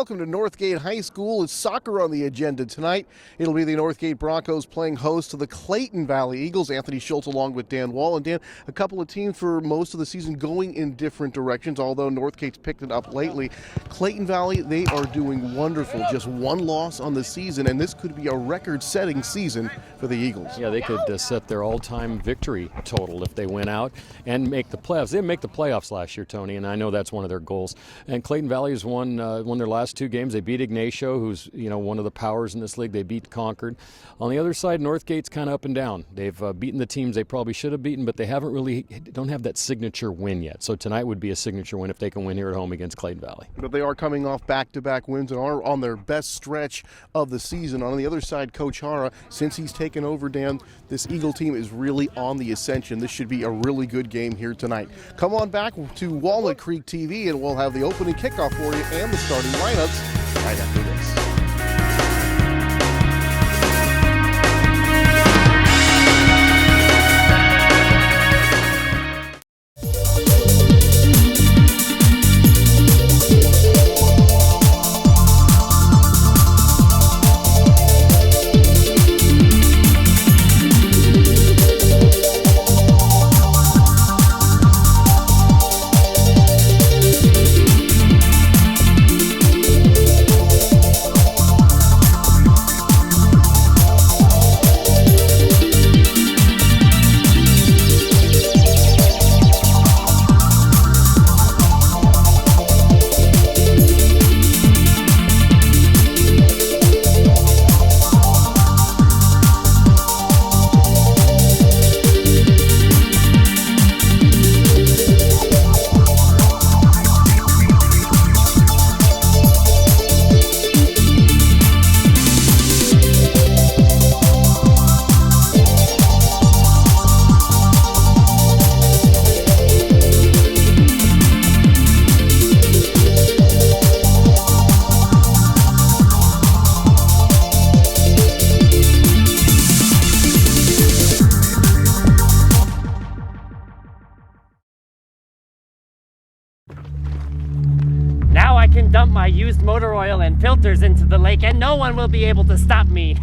welcome to Northgate High School. It's soccer on the agenda tonight. It'll be the Northgate Broncos playing host to the Clayton Valley Eagles. Anthony Schultz along with Dan Wall. And Dan, a couple of teams for most of the season going in different directions, although Northgate's picked it up lately. Clayton Valley, they are doing wonderful. Just one loss on the season, and this could be a record-setting season for the Eagles. Yeah, they could set their all-time victory total if they win out and make the playoffs. They didn't make the playoffs last year, Tony, and I know that's one of their goals. And Clayton Valley has won their last two games. They beat Ignacio, who's one of the powers in this league. They beat Concord. On the other side, Northgate's kind of up and down. They've beaten the teams they probably should have beaten, but they don't have that signature win yet. So tonight would be a signature win if they can win here at home against Clayton Valley. But they are coming off back-to-back wins and are on their best stretch of the season. On the other side, Coach Hara, since he's taken over, Dan, this Eagle team is really on the ascension. This should be a really good game here tonight. Come on back to Walnut Creek TV, and we'll have the opening kickoff for you and the starting lineups right after this. Now I can dump my used motor oil and filters into the lake and no one will be able to stop me.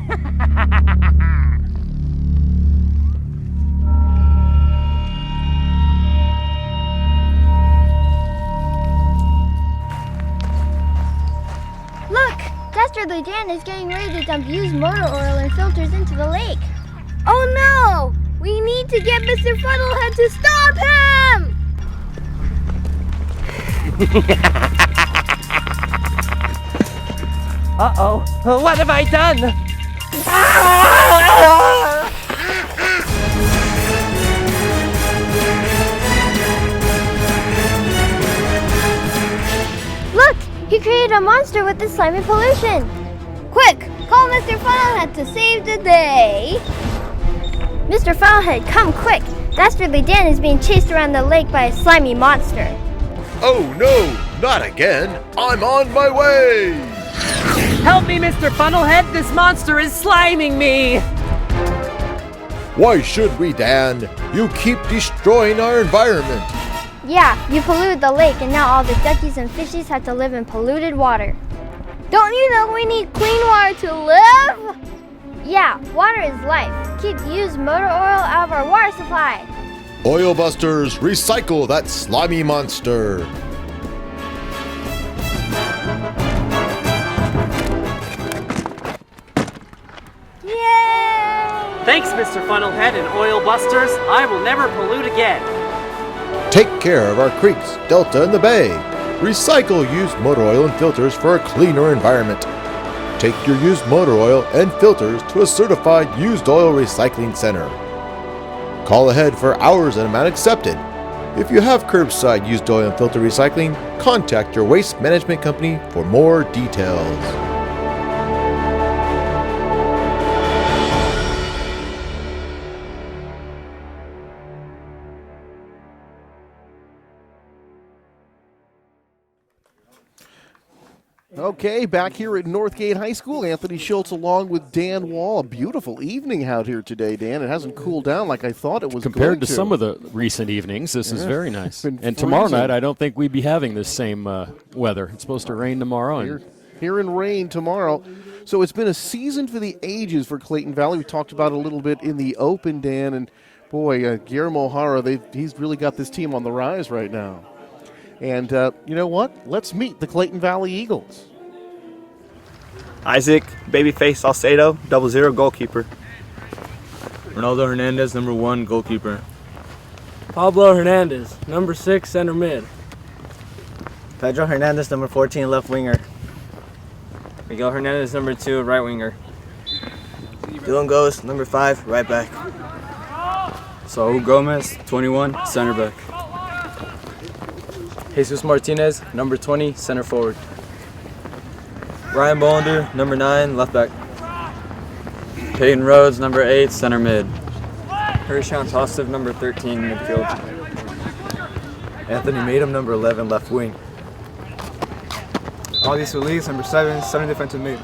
Look! Dastardly Dan is getting ready to dump used motor oil and filters into the lake. Oh no! We need to get Mr. Fuddlehead to stop him! Uh-oh, what have I done? Look! He created a monster with this slimy pollution! Quick! Call Mr. Fuddlehead to save the day! Mr. Fuddlehead, come quick! Dastardly Dan is being chased around the lake by a slimy monster. Oh no, not again! I'm on my way! Help me, Mr. Funnelhead! This monster is sliming me! Why should we, Dan? You keep destroying our environment. Yeah, you polluted the lake and now all the duckies and fishies have to live in polluted water. Don't you know we need clean water to live? Yeah, water is life. Keep used motor oil out of our water supply. Oil busters, recycle that slimy monster. Yay! Thanks, Mr. Funnelhead and Oil Busters. I will never pollute again. Take care of our creeks, delta, and the bay. Recycle used motor oil and filters for a cleaner environment. Take your used motor oil and filters to a certified used oil recycling center. Call ahead for hours and amount accepted. If you have curbside used oil and filter recycling, contact your waste management company for more details. Okay, back here at Northgate High School, Anthony Schultz along with Dan Wall. A beautiful evening out here today, Dan. It hasn't cooled down like I thought it was Compared going to some of the recent evenings, this is very nice. been And tomorrow freezing. night, I don't think we'd be having this same weather. It's supposed to rain tomorrow. And here in rain tomorrow. So it's been a season for the ages for Clayton Valley. We talked about it a little bit in the open, Dan, and boy, Guillermo O'Hara, he's really got this team on the rise right now. And you know what? Let's meet the Clayton Valley Eagles. Isaac, Babyface Salcedo, 00 goalkeeper. Ronaldo Hernandez, number 1 goalkeeper. Pablo Hernandez, number 6 center mid. Pedro Hernandez, number 14 left winger. Miguel Hernandez, number 2 right winger. Dylan Goes, number 5 right back. Saul Gomez, 21 center back. Jesus Martinez, number 20 center forward. Ryan Bollander, number 9 left back. Peyton Rhodes, number 8 center mid. Hershon Tostov, number 13 midfield. Anthony Madem, number 11 left wing. Audi Solis, number 7 defensive mid.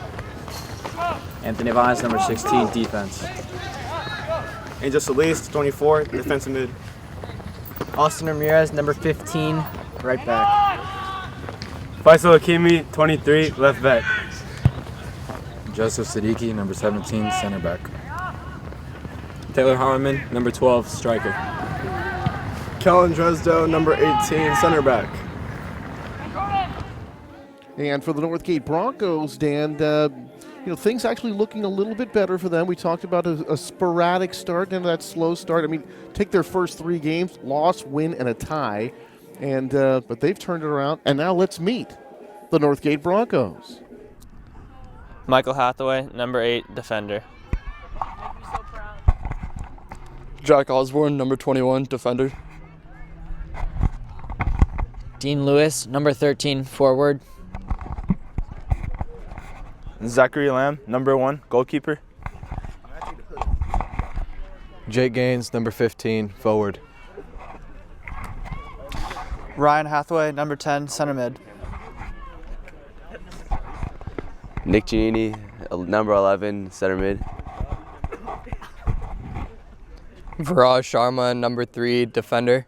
Anthony Vines, number 16 defense. Angel Solis, 24 defensive mid. Austin Ramirez, number 15 right back. Faisal Hakimi, 23 left back. Joseph Siddiqui, number 17 center back. Taylor Harriman, number 12 striker. Kellen Dresdo, number 18 center back. And for the Northgate Broncos, Dan, things actually looking a little bit better for them. We talked about a sporadic start and that slow start. I mean, take their first 3 games, loss, win, and a tie. And but they've turned it around. And now let's meet the Northgate Broncos. Michael Hathaway, number 8 defender. Jack Osborne, number 21 defender. Dean Lewis, number 13 forward. Zachary Lamb, number 1 goalkeeper. Jake Gaines, number 15 forward. Ryan Hathaway, number 10 center mid. Nick Giannini, number 11 center mid. Viraj Sharma, number 3 defender.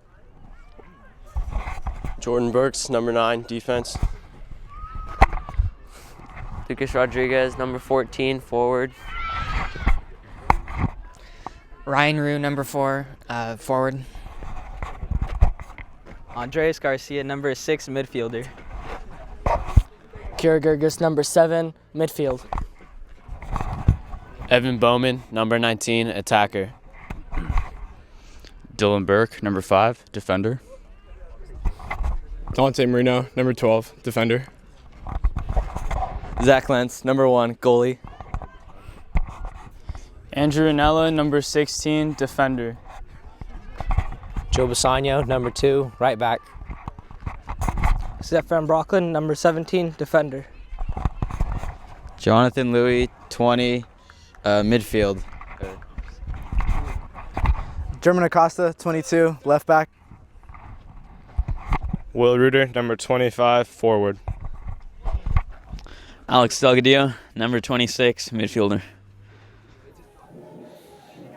Jordan Burks, number 9 defense. Lucas Rodriguez, number 14 forward. Ryan Rue, number 4 forward. Andres Garcia, number 6 midfielder. Kira Gergis, number 7 midfield. Evan Bowman, number 19 attacker. Dylan Burke, number 5 defender. Dante Marino, number 12 defender. Zach Lentz, number 1 goalie. Andrew Anella, number 16 defender. Joe Basagno, number 2 right back. Zephyr Brocklin, number 17 defender. Jonathan Louis, 20 midfield. German Acosta, 22 left back. Will Reuter, number 25 forward. Alex Delgadillo, number 26 midfielder.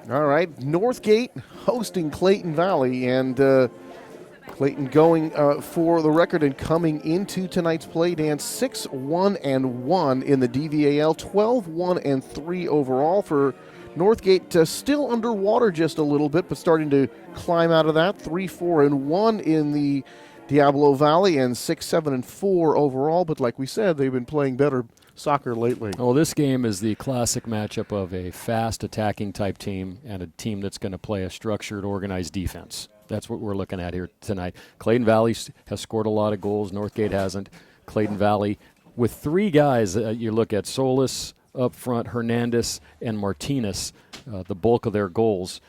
All right, Northgate hosting Clayton Valley, and Clayton going for the record and coming into tonight's play, Dan, 6-1-1 in the DVAL, 12-1-3 overall for Northgate. Still underwater just a little bit, but starting to climb out of that. 3-4-1 in the Diablo Valley and 6-7-4 overall. But like we said, they've been playing better soccer lately. Well, this game is the classic matchup of a fast attacking type team and a team that's going to play a structured, organized defense. That's what we're looking at here tonight. Clayton Valley has scored a lot of goals. Northgate hasn't. Clayton Valley, with 3 guys, you look at Solis up front, Hernandez and Martinez, the bulk of their goals.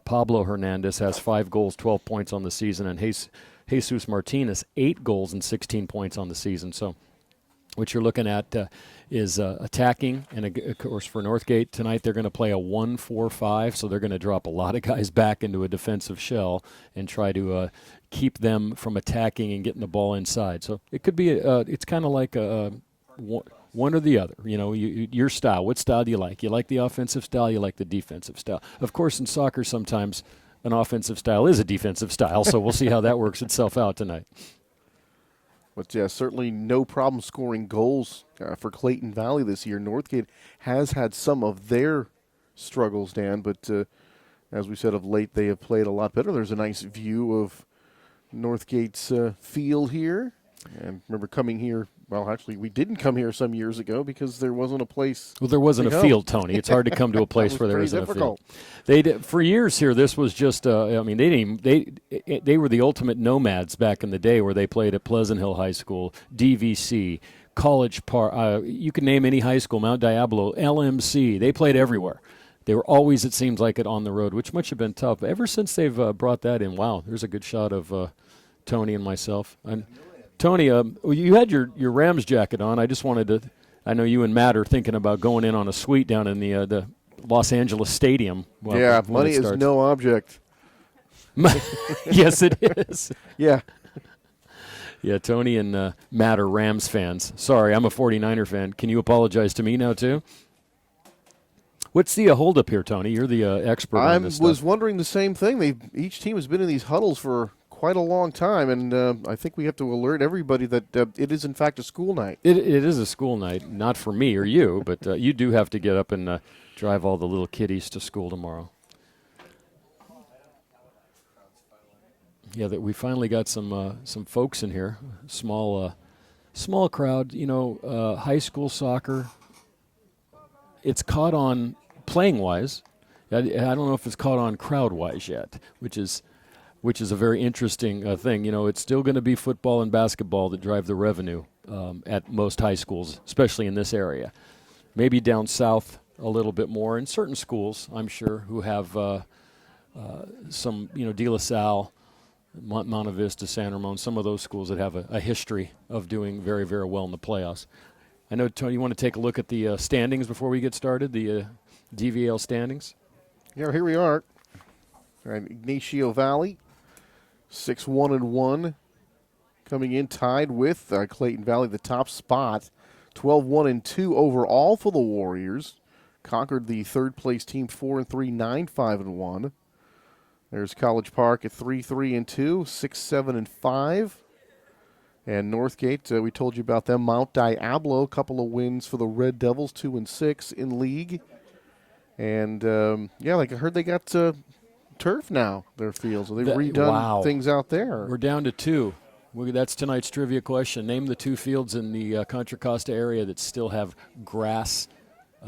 Pablo Hernandez has 5 goals, 12 points on the season, and Jesus Martinez, 8 goals and 16 points on the season. So what you're looking at is attacking, and of course for Northgate tonight they're going to play a 1-4-5, so they're going to drop a lot of guys back into a defensive shell and try to keep them from attacking and getting the ball inside. So it could be it's kind of like one or the other. You know, your style. What style do you like? You like the offensive style, you like the defensive style. Of course, in soccer sometimes an offensive style is a defensive style, so we'll see how that works itself out tonight. But yeah, certainly no problem scoring goals for Clayton Valley this year. Northgate has had some of their struggles, Dan, but as we said of late, they have played a lot better. There's a nice view of Northgate's field here. And remember coming here, well, actually, we didn't come here some years ago because there wasn't a place. Well, there wasn't to a go. field, Tony. It's hard to come to a place where there isn't difficult. a field. They did, for years here, this was just, I mean, they were the ultimate nomads back in the day where they played at Pleasant Hill High School, DVC, College Park. You can name any high school, Mount Diablo, LMC. They played everywhere. They were always, it seems like it, on the road, which must have been tough. Ever since they've brought that in, wow, there's a good shot of Tony and myself. And Tony, you had your Rams jacket on. I just wanted to, I know you and Matt are thinking about going in on a suite down in the Los Angeles Stadium. Well, yeah, money is no object. Yes, it is. Yeah. Yeah, Tony and Matt are Rams fans. Sorry, I'm a 49er fan. Can you apologize to me now, too? What's the holdup here, Tony? You're the expert on this stuff. I was wondering the same thing. Each team has been in these huddles for quite a long time, and I think we have to alert everybody that it is, in fact, a school night. It is a school night, not for me or you, but you do have to get up and drive all the little kiddies to school tomorrow. Yeah, that we finally got some folks in here. Small crowd. You know, high school soccer. It's caught on playing-wise. I don't know if it's caught on crowd-wise yet, which is a very interesting thing. You know, it's still going to be football and basketball that drive the revenue at most high schools, especially in this area. Maybe down south a little bit more in certain schools, I'm sure, who have some, you know, De La Salle, Monte Vista, San Ramon, some of those schools that have a history of doing very, very well in the playoffs. I know, Tony, you want to take a look at the standings before we get started, the DVAL standings? Yeah, here we are. All right, Ignacio Valley, 6-1-1, coming in tied with Clayton Valley, the top spot. 12-1-2 overall for the Warriors. Conquered the third-place team 4-3, 9-5-1. There's College Park at 3-3-2, 6-7-5. And Northgate, we told you about them. Mount Diablo, a couple of wins for the Red Devils, 2-6 in league. And, yeah, like I heard they got turf now, their field. So they've redone things out there. We're down to 2. That's tonight's trivia question. Name the 2 fields in the Contra Costa area that still have grass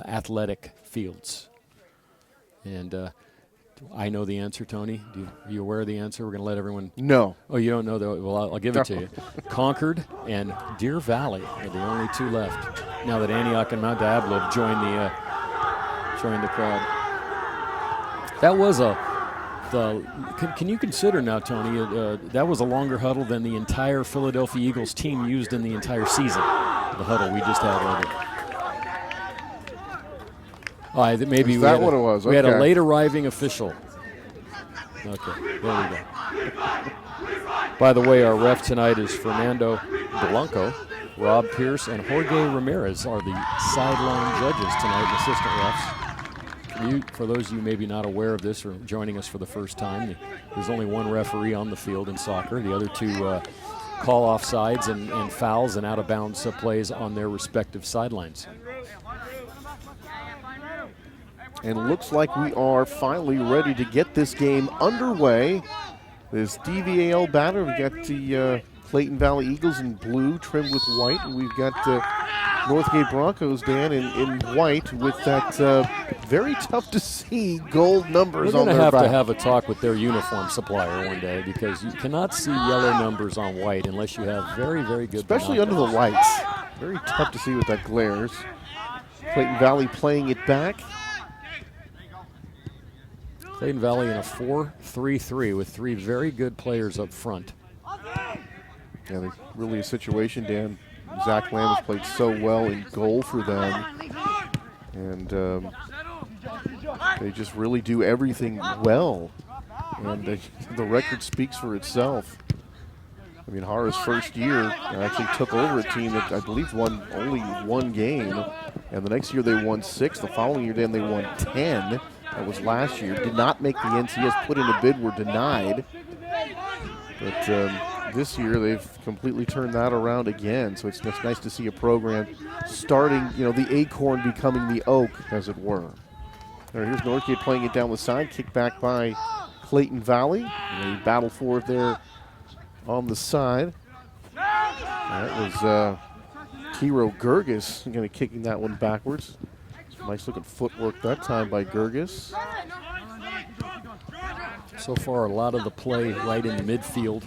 athletic fields. And I know the answer, Tony. Are you aware of the answer? We're going to let everyone. No. Oh, you don't know that? Well, I'll give it to you. Concord and Deer Valley are the only 2 left. Now that Antioch and Mount Diablo have joined the crowd. That was can you consider now, Tony? That was a longer huddle than the entire Philadelphia Eagles team used in the entire season. The huddle we just had earlier. Maybe what it was? We had a late arriving official. Okay, there we go. By the way, our ref tonight is Fernando Blanco. Rob Pierce and Jorge Ramirez are the sideline judges tonight, assistant refs. For those of you maybe not aware of this or joining us for the first time, there's only one referee on the field in soccer. The other 2 call offsides and fouls and out-of-bounds plays on their respective sidelines. And it looks like we are finally ready to get this game underway. This DVAL banner, we've got the Clayton Valley Eagles in blue trimmed with white, and we've got Northgate Broncos, Dan, in white with that very tough to see gold numbers on their back. We're going to have to have a talk with their uniform supplier one day because you cannot see yellow numbers on white unless you have very, very good especially under the lights. Very tough to see with that glares. Clayton Valley playing it back. Clayton Valley in a 4-3-3 with 3 very good players up front. Yeah, there's really a situation, Dan. Zach Lamb has played so well in goal for them. And they just really do everything well. And the record speaks for itself. I mean, Hara's first year actually took over a team that I believe won only 1 game. And the next year they won 6. The following year, Dan, they won 10. That was last year. Did not make the NCS, put in a bid, were denied. But this year they've completely turned that around again. So it's nice to see a program starting, the acorn becoming the oak, as it were. All right, here's Northgate playing it down the side, kicked back by Clayton Valley. They battle for it there on the side. That was Kiro Gerges going to kicking that one backwards. Nice looking footwork that time by Gerges. So far, a lot of the play right in the midfield.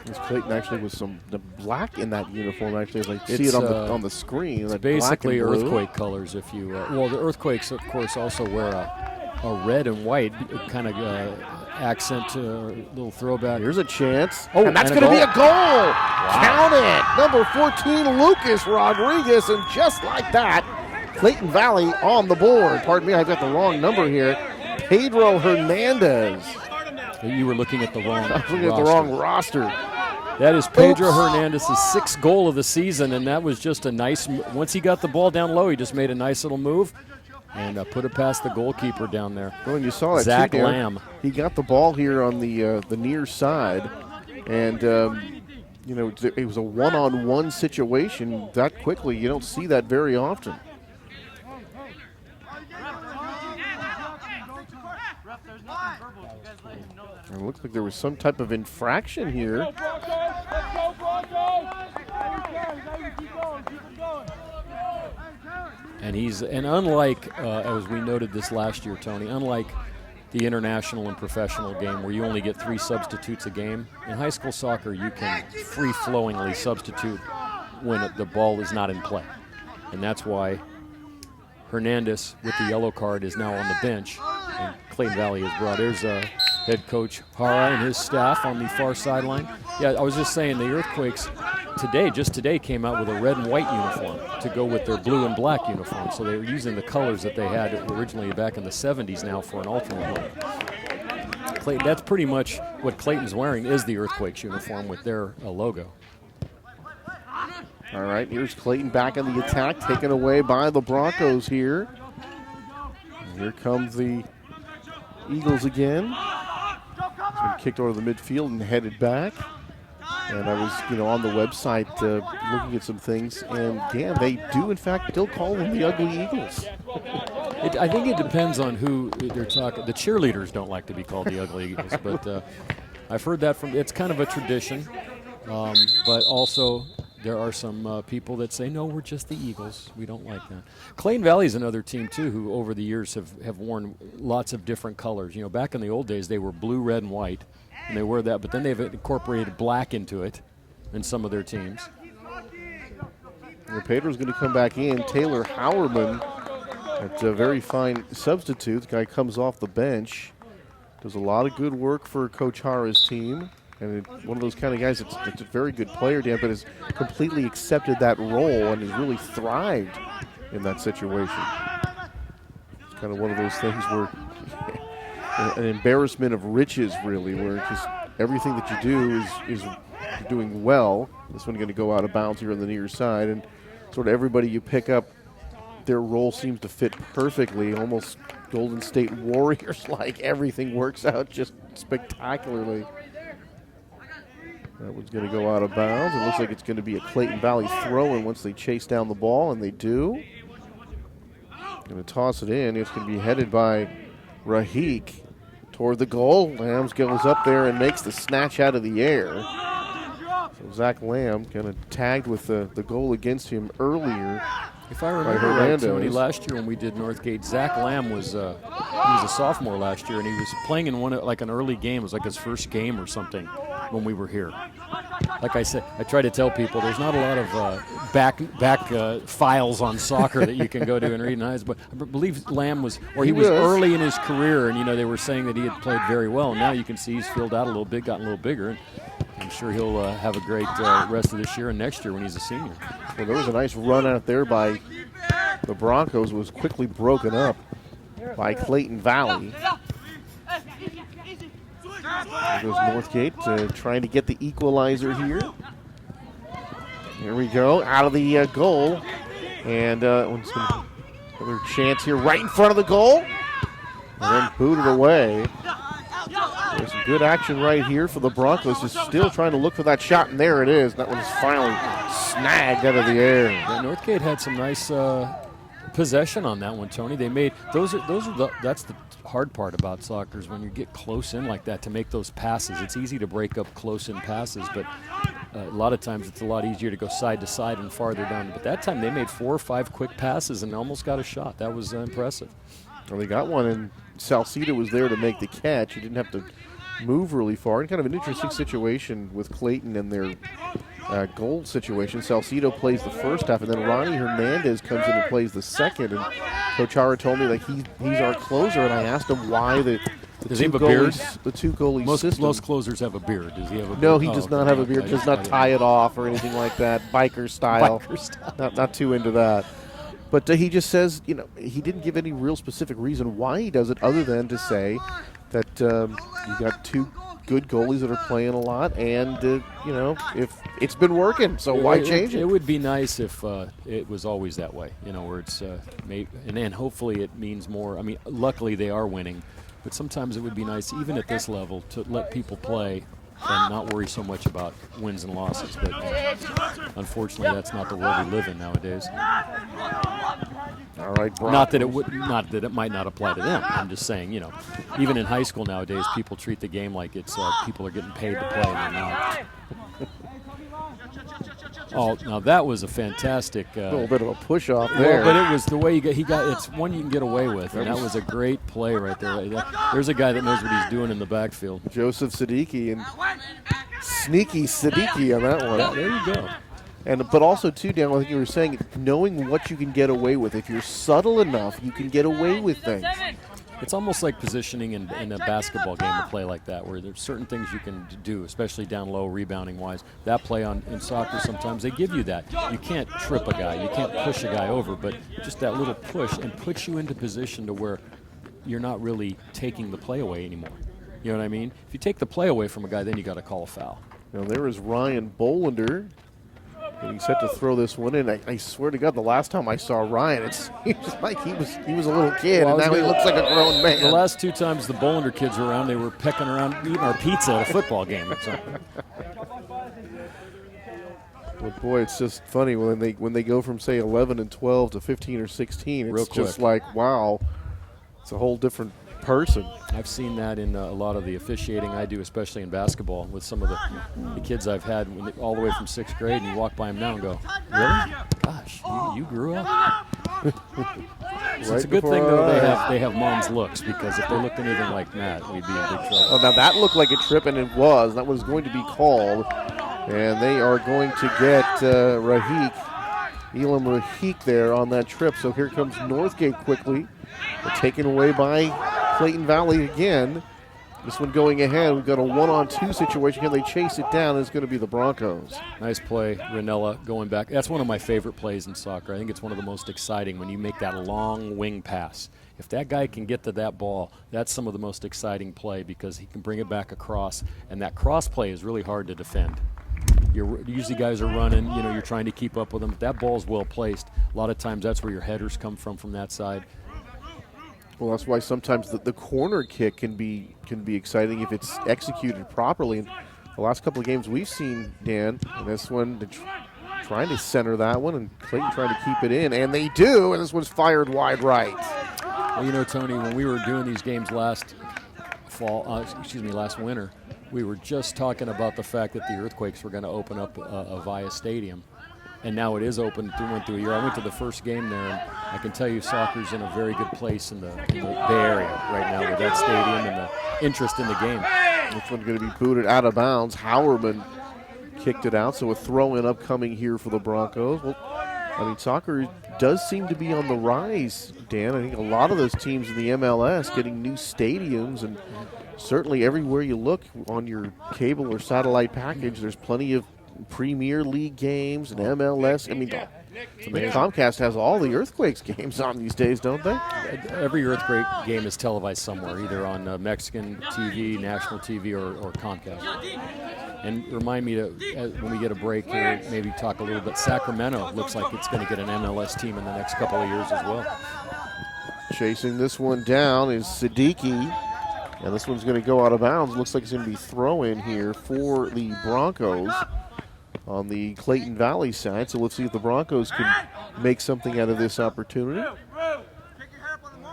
This Clayton actually with the black in that uniform. Actually, as I see it on the screen. It's basically earthquake colors. If you well, the Earthquakes, of course, also wear a red and white kind of accent, little throwback. Here's a chance. Oh, and that's going to be a goal. Wow. Count it. Number 14, Lucas Rodriguez, and just like that, Clayton Valley on the board. Pardon me, I got the wrong number here. Pedro Hernandez. You were looking at the wrong roster. I was looking at the wrong roster. That is Pedro Hernandez's 6th goal of the season, and that was just a nice, once he got the ball down low, he just made a nice little move and put it past the goalkeeper down there. Well, and you saw that Zach too, Lamb. He got the ball here on the near side, and it was a one-on-one situation that quickly. You don't see that very often. It looks like there was some type of infraction here. And unlike, as we noted this last year, Tony, unlike the international and professional game where you only get 3 substitutes a game, in high school soccer you can free-flowingly substitute when the ball is not in play. And that's why Hernandez with the yellow card is now on the bench, and Clayton Valley is brought. There's head coach Hara and his staff on the far sideline. Yeah, I was just saying the Earthquakes just today came out with a red and white uniform to go with their blue and black uniform. So they were using the colors that they had originally back in the 70s now for an alternate look. Clayton, that's pretty much what Clayton's wearing is the Earthquakes uniform with their logo. All right, here's Clayton back in the attack, taken away by the Broncos here. And here comes the Eagles again. It's been kicked over the midfield and headed back. And I was, on the website looking at some things, and Dan, they do in fact still call them the Ugly Eagles. I think it depends on who they're talking. The cheerleaders don't like to be called the Ugly Eagles, but I've heard that it's kind of a tradition. But also there are some people that say, no, we're just the Eagles. We don't like that. Clayton Valley is another team, too, who over the years have worn lots of different colors. Back in the old days, they were blue, red, and white, and they wear that. But then they've incorporated black into it in some of their teams. Pedro's going to come back in. Taylor Howerman, that's a very fine substitute. The guy comes off the bench. Does a lot of good work for Coach Hara's team. And one of those kind of guys that's a very good player, Dan, but has completely accepted that role and has really thrived in that situation. It's kind of one of those things where an embarrassment of riches, really, where just everything that you do is doing well. This one going to go out of bounds here on the near side, and sort of everybody you pick up, their role seems to fit perfectly, almost Golden State Warriors-like. Everything works out just spectacularly. That one's going to go out of bounds. It looks like it's going to be a Clayton Valley throw-in once they chase down the ball, and they do. Going to toss it in. It's going to be headed by Rahik toward the goal. Lambs goes up there and makes the snatch out of the air. So Zach Lamb kind of tagged with the goal against him earlier. If I remember right, Tony, last year when we did Northgate, Zach Lamb was he was a sophomore last year, and he was playing in an early game. It was like his first game or something when we were here. Like I said, I try to tell people there's not a lot of back files on soccer that you can go to and read. But I believe Lamb was early in his career, and they were saying that he had played very well. And now you can see he's filled out a little bit, gotten a little bigger. And I'm sure he'll have a great rest of this year and next year when he's a senior. Well, there was a nice run out there by the Broncos. Was quickly broken up by Clayton Valley. There goes Northgate trying to get the equalizer here. Here we go, out of the goal. And another chance here right in front of the goal. and then booted away. There's some good action right here for the Broncos. Just still trying to look for that shot, and there it is. That one's finally snagged out of the air. Yeah, Northgate had some nice possession on that one, Tony. They made that's the hard part about soccer is when you get close in like that to make those passes. It's easy to break up close in passes, but a lot of times it's a lot easier to go side to side and farther down. But that time they made 4 or 5 quick passes and almost got a shot. That was impressive. Well, they got one, and Salcedo was there to make the catch. He didn't have to move really far. And kind of an interesting situation with Clayton and their goal situation. Salcedo plays the first half, and then Ronnie Hernandez comes in and plays the second. And Coach Hara told me like he's our closer, and I asked him why the Does he have a beard? The two goalies system. Most closers have a beard. Does he have a beard? No, he does not have a beard. Does not tie it off or anything like that. Biker style. Biker style. Not too into that. But he just says, he didn't give any real specific reason why he does it other than to say that you got 2 good goalies that are playing a lot, and, if it's been working, so why change it? It would be nice if it was always that way, where it's and hopefully it means more. I mean, luckily they are winning, but sometimes it would be nice, even at this level, to let people play and not worry so much about wins and losses. But unfortunately, that's not the world we live in nowadays. All right, Broncos. Not that it might not apply to them. I'm just saying, even in high school nowadays, people treat the game like it's people are getting paid to play, and they're not. Oh, now that was a fantastic. A little bit of a push off there. Well, but it was the way he got. It's one you can get away with, and that was a great play right there. There's a guy that knows what he's doing in the backfield. Joseph Siddiqui, and sneaky Siddiqui on that one. Yeah, there you go. But also, too, Dan, I think you were saying, knowing what you can get away with. If you're subtle enough, you can get away with things. It's almost like positioning in a basketball game to play like that, where there's certain things you can do, especially down low, rebounding-wise. That play in soccer, sometimes they give you that. You can't trip a guy. You can't push a guy over, but just that little push and puts you into position to where you're not really taking the play away anymore. You know what I mean? If you take the play away from a guy, then you got to call a foul. Now, there is Ryan Bolander. And he's set to throw this one in. I swear to God, the last time I saw Ryan, it's like he was a little kid, and now he looks like a grown man. The last 2 times the Bolander kids were around, they were pecking around eating our pizza at a football game. But boy, it's just funny when they go from, say, 11 and 12 to 15 or 16. It's just like, wow, it's a whole different person. I've seen that in a lot of the officiating I do, especially in basketball, with some of the kids I've had all the way from 6th grade, and you walk by them now and go, really? Gosh, you grew up. So it's a good thing, though, they have mom's looks, because if they looked anything like that, we'd be in big trouble. Oh, now that looked like a trip, and it was. That was going to be called, and they are going to get Elam Rahik there on that trip. So here comes Northgate quickly. They're taken away by Clayton Valley again. This one going ahead. We've got a 1-on-2 situation. Can they chase it down? It's going to be the Broncos. Nice play, Ranella going back. That's one of my favorite plays in soccer. I think it's one of the most exciting when you make that long wing pass. If that guy can get to that ball, that's some of the most exciting play, because he can bring it back across, and that cross play is really hard to defend. Usually guys are running, you're trying to keep up with them. If that ball's well placed, a lot of times that's where your headers come from that side. Well, that's why sometimes the corner kick can be exciting if it's executed properly. And the last couple of games we've seen, Dan, and this one, trying to center that one, and Clayton trying to keep it in, and they do, and this one's fired wide right. Well, Tony, when we were doing these games last winter, we were just talking about the fact that the Earthquakes were going to open up a Avaya Stadium. And now it is open. Went through a year. I went to the first game there, and I can tell you soccer's in a very good place in the Bay Area right now with that stadium and the interest in the game. This one's going to be booted out of bounds. Howerman kicked it out, so a throw-in upcoming here for the Broncos. Well, soccer does seem to be on the rise, Dan. I think a lot of those teams in the MLS getting new stadiums, and certainly everywhere you look on your cable or satellite package, there's plenty of Premier League games and MLS. Comcast has all the Earthquakes games on these days, don't they? Every Earthquake game is televised somewhere, either on Mexican TV, national TV, or Comcast. And remind me to, when we get a break here, maybe talk a little bit. Sacramento looks like it's going to get an MLS team in the next couple of years as well. Chasing this one down is Siddiqui. And this one's going to go out of bounds. Looks like it's going to be throw-in here for the Broncos on the Clayton Valley side. So let's see if the Broncos can make something out of this opportunity.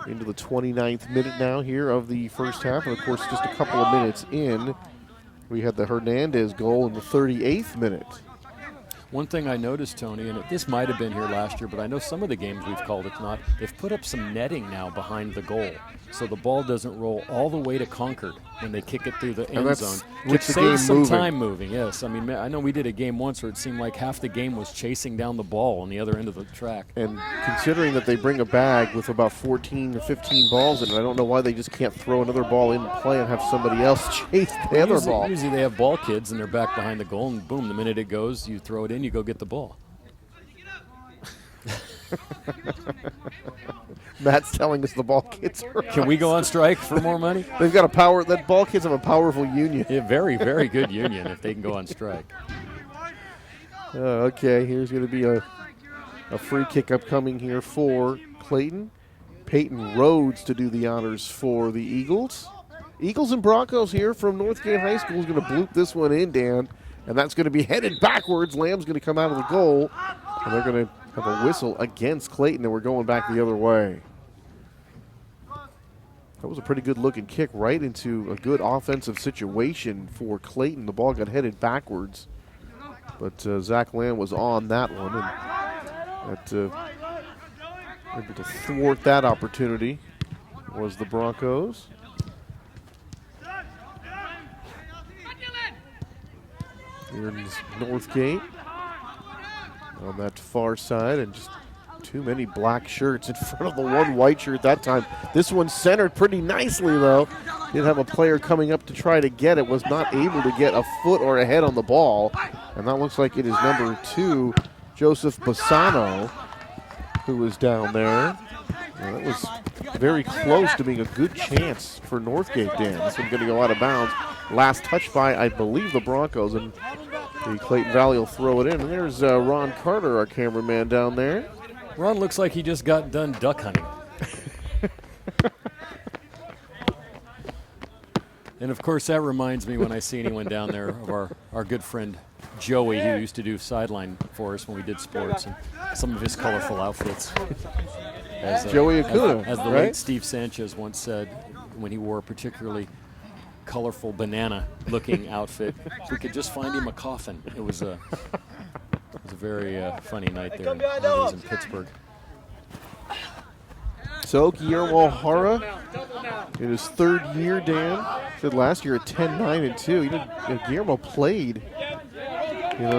Into the 29th minute now here of the first half. And, of course, just a couple of minutes in, we had the Hernandez goal in the 38th minute. One thing I noticed, Tony, and this might have been here last year, but I know some of the games we've called it not, they've put up some netting now behind the goal. So the ball doesn't roll all the way to Concord when they kick it through the end zone, which saves some time moving. Yes, I mean, I know we did a game once where it seemed like half the game was chasing down the ball on the other end of the track. And considering that they bring a bag with about 14 or 15 balls in it, I don't know why they just can't throw another ball in play and have somebody else chase the other ball. Usually they have ball kids and they're back behind the goal, and boom, the minute it goes, you throw it in, you go get the ball. Matt's telling us the ball kids are Can we go on strike for more money? They've got that ball kids have a powerful union. Yeah, very, very good union if they can go on strike. Okay, here's going to be a free kick upcoming here for Clayton. Peyton Rhodes to do the honors for the Eagles. Eagles and Broncos here from Northgate High School is going to bloop this one in, Dan, and that's going to be headed backwards. Lamb's going to come out of the goal, and they're going to have a whistle against Clayton, and we're going back the other way. That was a pretty good-looking kick right into a good offensive situation for Clayton. The ball got headed backwards, but Zach Lamb was on that one, and that able to thwart that opportunity was the Broncos. Here is Northgate on that far side, and just too many black shirts in front of the one white shirt that time. This one centered pretty nicely, though. Did have a player coming up to try to get it, was not able to get a foot or a head on the ball, and that looks like it is number 2, Joseph Bassano, who was down there. That was very close to being a good chance for Northgate, Dan. This one's going to go out of bounds. Last touch by, I believe, the Broncos, and the Clayton Valley will throw it in. And there's Ron Carter, our cameraman down there. Ron looks like he just got done duck hunting. And, of course, that reminds me when I see anyone down there of our good friend Joey, who used to do sideline for us when we did sports, and some of his colorful outfits. Joey Acuna, as the late Steve Sanchez once said when he wore a particularly colorful banana-looking outfit, if we could just find him a coffin. It was a very funny night there when he was in Pittsburgh. So Guillermo O'Hara in his third year, Dan. Said last year at 10-9-2. Guillermo played,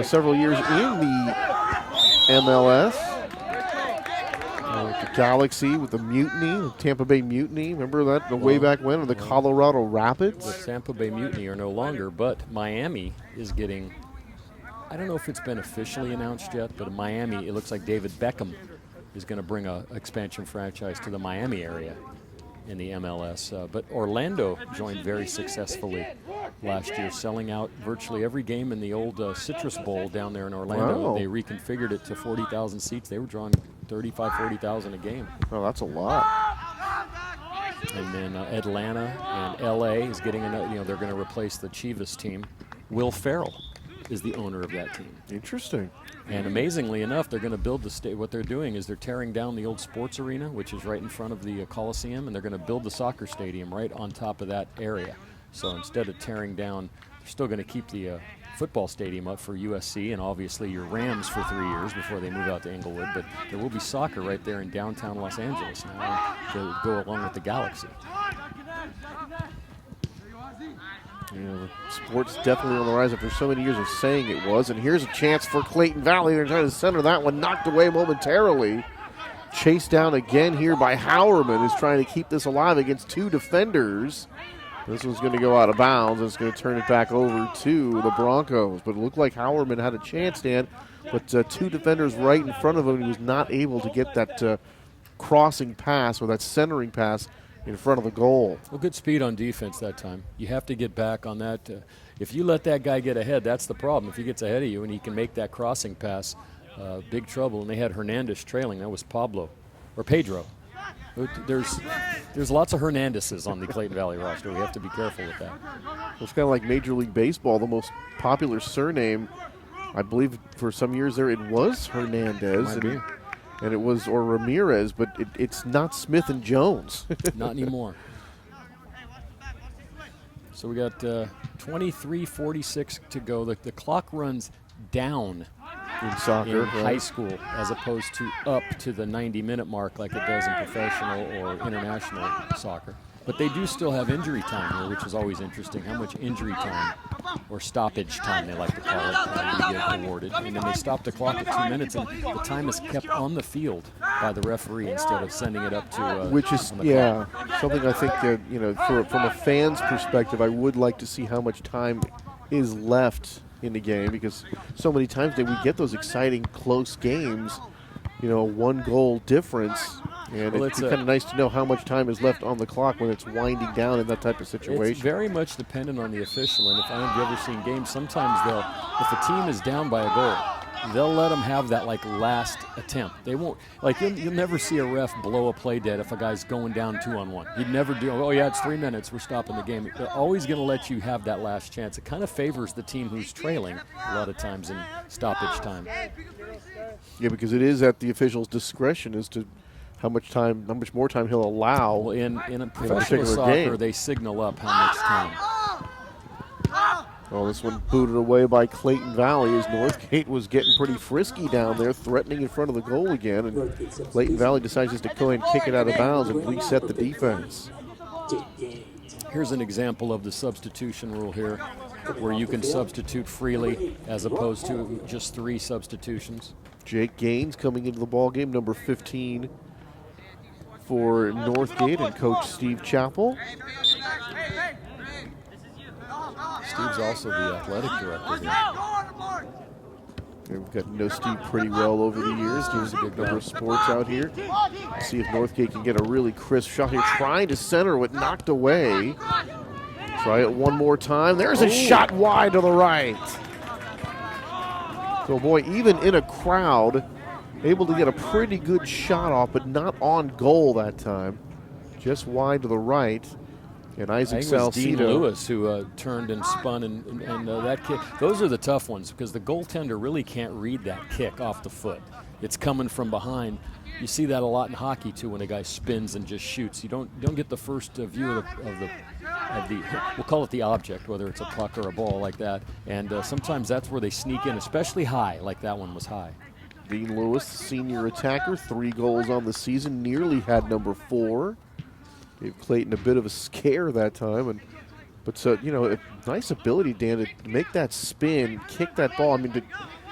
several years in the MLS. The Galaxy with the Mutiny, the Tampa Bay Mutiny. Remember that way back when? Or the Colorado Rapids? The Tampa Bay Mutiny are no longer, but Miami is getting, I don't know if it's been officially announced yet, but in Miami, it looks like David Beckham is going to bring an expansion franchise to the Miami area in the MLS. But Orlando joined very successfully last year, selling out virtually every game in the old Citrus Bowl down there in Orlando. Wow. They reconfigured it to 40,000 seats. They were drawing 40,000 a game. Oh, that's a lot. And then Atlanta and LA is getting another, they're going to replace the Chivas team. Will Ferrell is the owner of that team. Interesting. And amazingly enough, they're going to build what they're doing is they're tearing down the old sports arena, which is right in front of the Coliseum, and they're going to build the soccer stadium right on top of that area. So instead of tearing down, they're still going to keep the football stadium up for USC and obviously your Rams for 3 years before they move out to Inglewood, but there will be soccer right there in downtown Los Angeles now to go along with the Galaxy. Sports definitely on the rise after so many years of saying it was, and here's a chance for Clayton Valley. They're trying to center that one, knocked away momentarily. Chased down again here by Howerman, who's trying to keep this alive against 2 defenders. This one's going to go out of bounds. It's going to turn it back over to the Broncos. But it looked like Howerman had a chance, Dan. But 2 defenders right in front of him. He was not able to get that crossing pass or that centering pass in front of the goal. Well, good speed on defense that time. You have to get back on that. If you let that guy get ahead, that's the problem. If he gets ahead of you and he can make that crossing pass, big trouble. And they had Hernandez trailing. That was Pedro. There's lots of Hernandezes on the Clayton Valley roster. We have to be careful with that. It's kind of like Major League Baseball. The most popular surname, I believe, for some years there, it was Hernandez, and it was or Ramirez, but it's not Smith and Jones. Not anymore. So we got 23:46 to go. The clock runs down in soccer, in high school, as opposed to up to the 90-minute mark like it does in professional or international soccer. But they do still have injury time here, which is always interesting. How much injury time, or stoppage time they like to call it, you get awarded. And then they stop the clock at 2 minutes, and the time is kept on the field by the referee instead of sending it up to which is, yeah, something I think, from a fan's perspective, I would like to see how much time is left in the game, because so many times we get those exciting close games, a 1-goal difference, and it's kind of nice to know how much time is left on the clock when it's winding down in that type of situation. It's very much dependent on the official, and if I have ever seen games, sometimes if the team is down by a goal, they'll let them have that last attempt. They won't, you'll never see a ref blow a play dead if a guy's going down 2-on-1. He'd never do, oh yeah, it's 3 minutes, we're stopping the game. They're always going to let you have that last chance. It kind of favors the team who's trailing a lot of times in stoppage time. Yeah, because it is at the official's discretion as to how much more time he'll allow. Well, in a professional soccer, game. They signal up how much time. Well, this one booted away by Clayton Valley as Northgate was getting pretty frisky down there, threatening in front of the goal again. And Clayton Valley decides just to go ahead and kick it out of bounds and reset the defense. Here's an example of the substitution rule here, where you can substitute freely as opposed to just 3 substitutions. Jake Gaines coming into the ball game, number 15 for Northgate, and Coach Steve Chappell. Steve's also the athletic director here. We've got to know Steve pretty well over the years. Steve's a good number of sports out here. Let's see if Northgate can get a really crisp shot here. Trying to center it, knocked away. Try it one more time. There's a shot wide to the right. So, boy, even in a crowd, able to get a pretty good shot off, but not on goal that time. Just wide to the right. And Isaac Salcido. It was Dean Lewis who turned and spun, and that kick. Those are the tough ones because the goaltender really can't read that kick off the foot. It's coming from behind. You see that a lot in hockey too, when a guy spins and just shoots. You don't get the first view of the we'll call it the object, whether it's a puck or a ball like that. And sometimes that's where they sneak in, especially high, like that one was high. Dean Lewis, senior attacker, 3 goals on the season, nearly had number 4. Gave Clayton a bit of a scare that time, but a nice ability, Dan, to make that spin, kick that ball. I mean,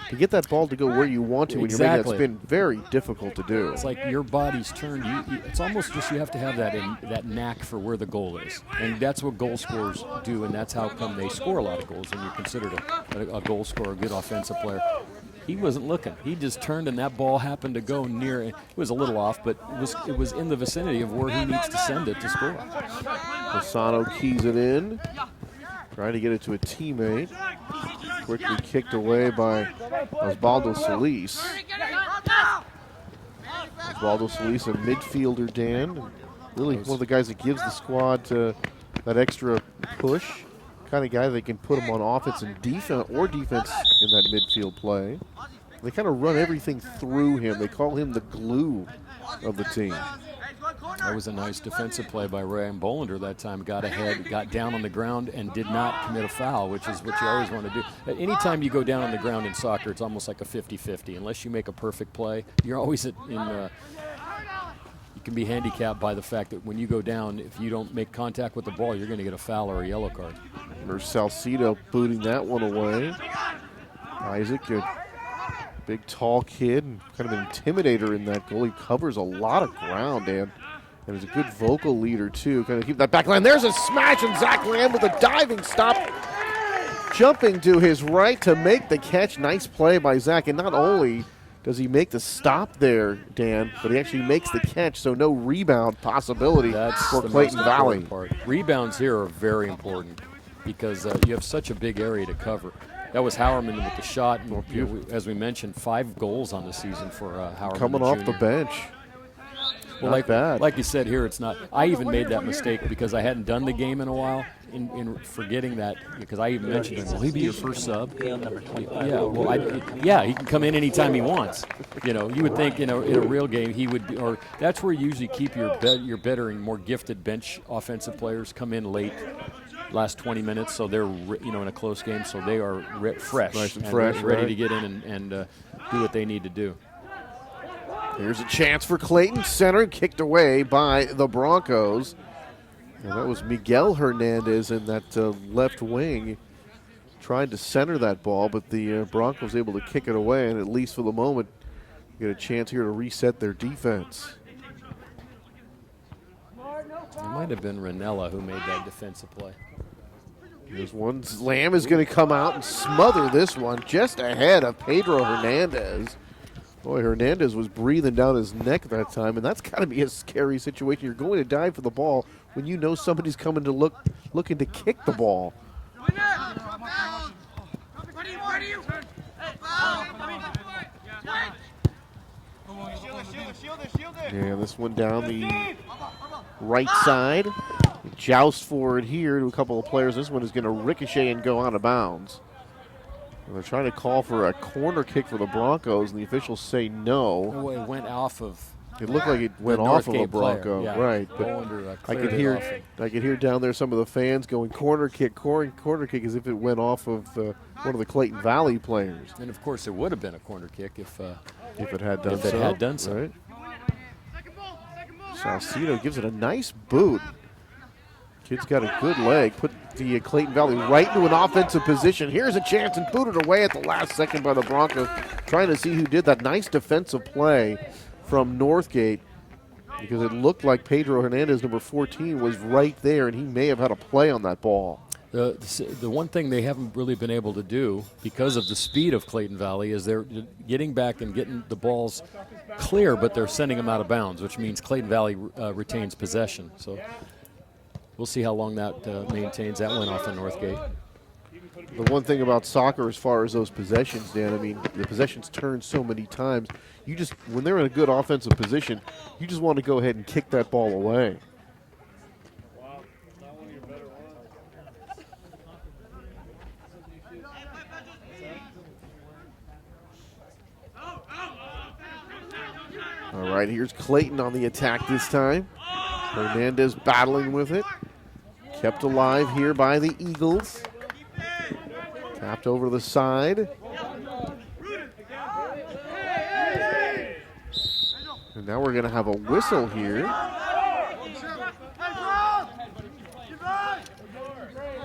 to get that ball to go where you want to when you're making that spin, very difficult to do. It's like your body's turned. It's almost just you have to have that knack for where the goal is, and that's what goal scorers do, and that's how come they score a lot of goals. When you're considered a goal scorer, a good offensive player. He wasn't looking. He just turned, and that ball happened to go near. It was a little off, but it was in the vicinity of where he needs to send it to score. Posano keys it in, trying to get it to a teammate. Quickly kicked away by Osvaldo Solis. Osvaldo Solis, a midfielder, Dan. Really one of the guys that gives the squad that extra push. Kind of guy that can put him on offense and defense in that midfield play. They kind of run everything through him. They call him the glue of the team. That was a nice defensive play by Ryan Bolander that time. Got ahead, got down on the ground, and did not commit a foul, which is what you always want to do. Anytime you go down on the ground in soccer, it's almost like a 50-50. Unless you make a perfect play, you're always you can be handicapped by the fact that when you go down, if you don't make contact with the ball, you're going to get a foul or a yellow card. There's Salcido booting that one away. Isaac, a big, tall kid, and kind of an intimidator in that goal. He covers a lot of ground, Dan. And he's a good vocal leader, too. Kind of keep that back line. There's a smash, and Zach Lamb with a diving stop. Jumping to his right to make the catch. Nice play by Zach. And not only does he make the stop there, Dan, but he actually makes the catch, so no rebound possibility for Clayton Valley. Part. Rebounds here are very important because you have such a big area to cover. That was Howerman with the shot. And, as we mentioned, 5 goals on the season for Howerman. Coming off the bench. Well, like you said here, it's not. I even made that mistake because I hadn't done the game in a while. In forgetting that, because I even mentioned him, will he be your first sub? Yeah, well, he can come in anytime he wants. You know, you would think in a real game he would be, or that's where you usually keep your better and more gifted bench offensive players come in late, last 20 minutes, so they're in a close game, so they are fresh, nice and fresh, ready to get in and do what they need to do. Here's a chance for Clayton, center, kicked away by the Broncos. And that was Miguel Hernandez in that left wing trying to center that ball, but the Broncos able to kick it away, and at least for the moment, get a chance here to reset their defense. It might have been Ranella who made that defensive play. Here's one. Lamb is going to come out and smother this one just ahead of Pedro Hernandez. Boy, Hernandez was breathing down his neck that time, and that's got to be a scary situation. You're going to dive for the ball when you know somebody's coming to looking to kick the ball. Yeah, this one down the right side. Joust forward here to a couple of players. This one is going to ricochet and go out of bounds. And they're trying to call for a corner kick for the Broncos, and the officials say no. Oh, it went off of. It looked like it went off of a Bronco, yeah. right? But I could hear down there some of the fans going corner kick, as if it went off of one of the Clayton Valley players. And of course, it would have been a corner kick if it had done so. If it had done so. Right? Salcido gives it a nice boot. Kid's got a good leg. Put the Clayton Valley right into an offensive position. Here's a chance and booted away at the last second by the Broncos. Trying to see who did that nice defensive play from Northgate, because it looked like Pedro Hernandez, number 14, was right there, and he may have had a play on that ball. The one thing they haven't really been able to do because of the speed of Clayton Valley is they're getting back and getting the balls clear, but they're sending them out of bounds, which means Clayton Valley retains possession. So we'll see how long that maintains. That went off in Northgate. The one thing about soccer as far as those possessions, Dan, I mean, the possessions turn so many times. When they're in a good offensive position, you just want to go ahead and kick that ball away. All right, here's Clayton on the attack this time. Hernandez battling with it. Kept alive here by the Eagles. Tapped over the side. And now we're going to have a whistle here.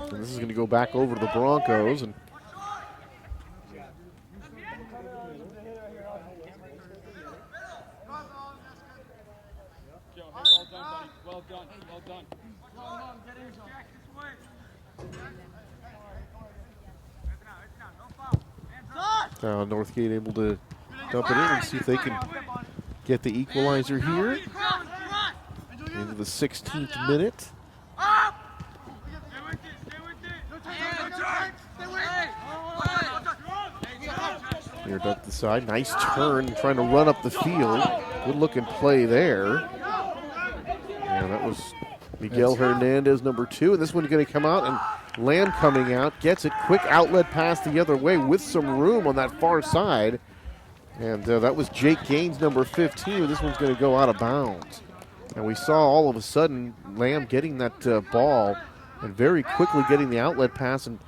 And this is going to go back over to the Broncos. And now Northgate able to dump it in and see if they can get the equalizer here into the 16th minute. Here, duck the side. Nice turn, trying to run up the field. Good looking play there. Yeah, that was Miguel Hernandez, number 2. And this one's going to come out, and Lamb coming out, gets it. Quick outlet pass the other way with some room on that far side. And that was Jake Gaines, number 15. This one's going to go out of bounds. And we saw all of a sudden Lamb getting that ball and very quickly getting the outlet pass and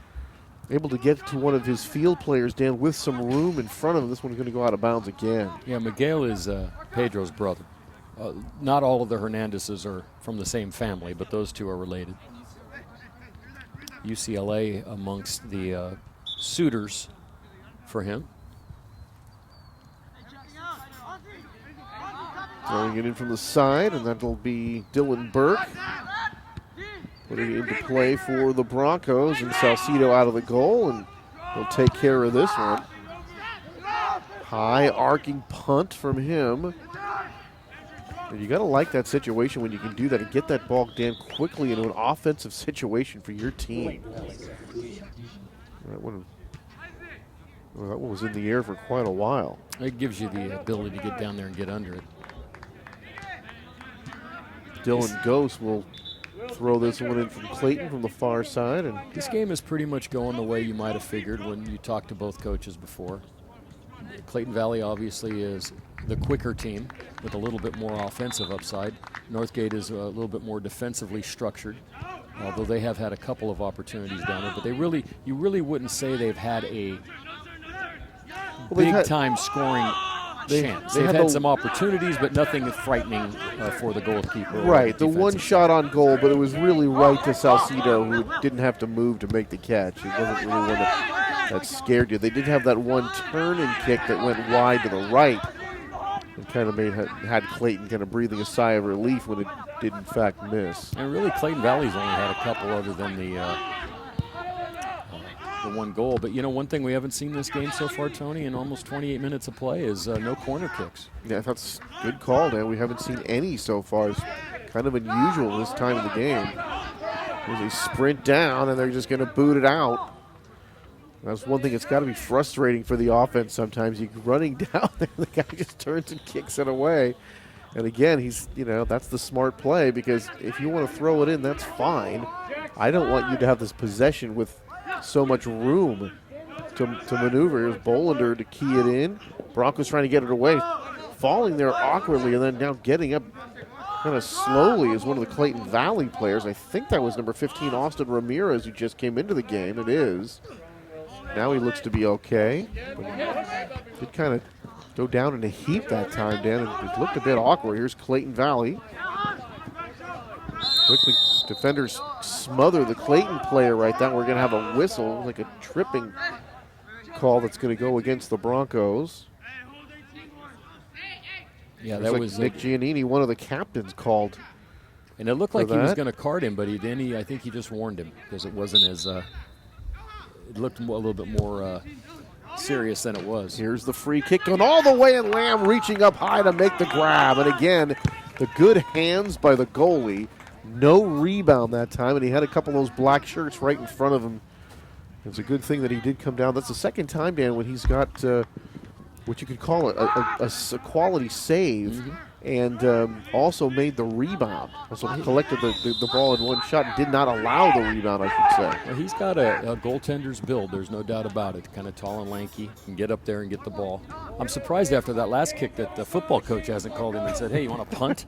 able to get to one of his field players, Dan, with some room in front of him. This one's going to go out of bounds again. Yeah, Miguel is Pedro's brother. Not all of the Hernandezes are from the same family, but those two are related. UCLA amongst the suitors for him. Throwing it in from the side, and that'll be Dylan Burke. Putting it into play for the Broncos, and Salcido out of the goal, and he'll take care of this one. High arcing punt from him. And you got to like that situation when you can do that and get that ball, Dan, quickly into an offensive situation for your team. That one was in the air for quite a while. It gives you the ability to get down there and get under it. Dylan Ghost will throw this one in from Clayton from the far side. And this game is pretty much going the way you might have figured when you talked to both coaches before. Clayton Valley obviously is the quicker team with a little bit more offensive upside. Northgate is a little bit more defensively structured, although they have had a couple of opportunities down there. But you really wouldn't say they've had a big-time scoring chance. They've had some opportunities, but nothing frightening for the goalkeeper. Right, the one shot on goal, but it was really right to Salcido, who didn't have to move to make the catch. It wasn't really one that scared you. They did have that one turn and kick that went wide to the right and kind of had Clayton kind of breathing a sigh of relief when it did in fact miss. And really Clayton Valley's only had a couple other than the one goal. But, you know, one thing we haven't seen this game so far, Tony, in almost 28 minutes of play is no corner kicks. Yeah, that's a good call, Dan. We haven't seen any so far. It's kind of unusual this time of the game. There's a sprint down, and they're just going to boot it out. That's one thing that's got to be frustrating for the offense sometimes. You're running down there, the guy just turns and kicks it away. And again, that's the smart play, because if you want to throw it in, that's fine. I don't want you to have this possession with so much room to maneuver. Here's Bolander to key it in. Broncos trying to get it away, falling there awkwardly, and then now getting up kind of slowly is one of the Clayton Valley players. I think that was number 15, Austin Ramirez, who just came into the game. It is. Now he looks to be okay. But did kind of go down in a heap that time, Dan. It looked a bit awkward. Here's Clayton Valley. Quickly, defenders smother the Clayton player right there. We're going to have a whistle, like a tripping call that's going to go against the Broncos. Yeah, that was Nick Giannini, one of the captains, called. And it looked like he was going to card him, but I think he just warned him because it wasn't as it looked a little bit more serious than it was. Here's the free kick going all the way, and Lamb reaching up high to make the grab. And again, the good hands by the goalie. No rebound that time, and he had a couple of those black shirts right in front of him. It's a good thing that he did come down. That's the second time, Dan, when he's got what you could call a quality save, and also made the rebound. So he collected the ball in one shot and did not allow the rebound, I should say. Well, he's got a goaltender's build. There's no doubt about it. Kind of tall and lanky. Can get up there and get the ball. I'm surprised after that last kick that the football coach hasn't called him and said, hey, you want to punt?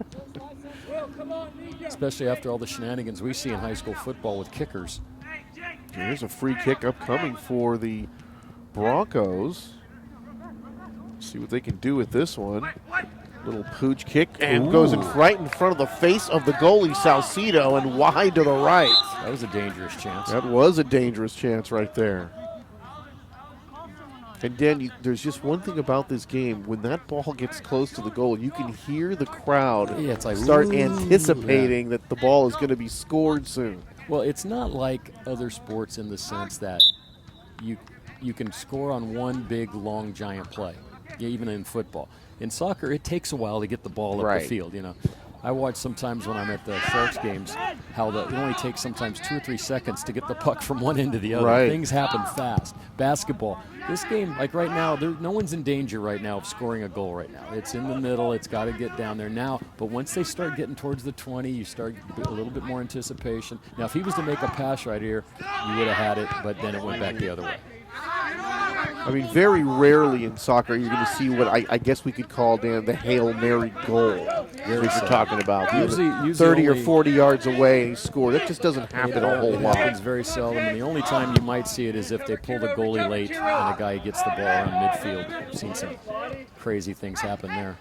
Especially after all the shenanigans we see in high school football with kickers. Here's a free kick upcoming for the Broncos. See what they can do with this one. Little pooch kick, and goes right in front of the face of the goalie, Salcido, and wide to the right. That was a dangerous chance. That was a dangerous chance right there. And Dan, there's just one thing about this game. When that ball gets close to the goal, you can hear the crowd start anticipating that the ball is going to be scored soon. Well, it's not like other sports in the sense that you can score on one big, long, giant play, even in football. In soccer, it takes a while to get the ball up the field, I watch sometimes when I'm at the Sharks games how it only takes sometimes 2 or 3 seconds to get the puck from one end to the other. Right. Things happen fast. Basketball, this game, like right now, no one's in danger right now of scoring a goal right now. It's in the middle. It's got to get down there now. But once they start getting towards the 20, you start a little bit more anticipation. Now, if he was to make a pass right here, you would have had it, but then it went back the other way. I mean, very rarely in soccer you're going to see what I guess we could call, Dan, the Hail Mary goal that you're talking about. Usually 30 or 40 yards away and he scored. That just doesn't happen a whole lot. It happens very seldom, and the only time you might see it is if they pull the goalie late and a guy gets the ball around midfield. I've seen some crazy things happen there.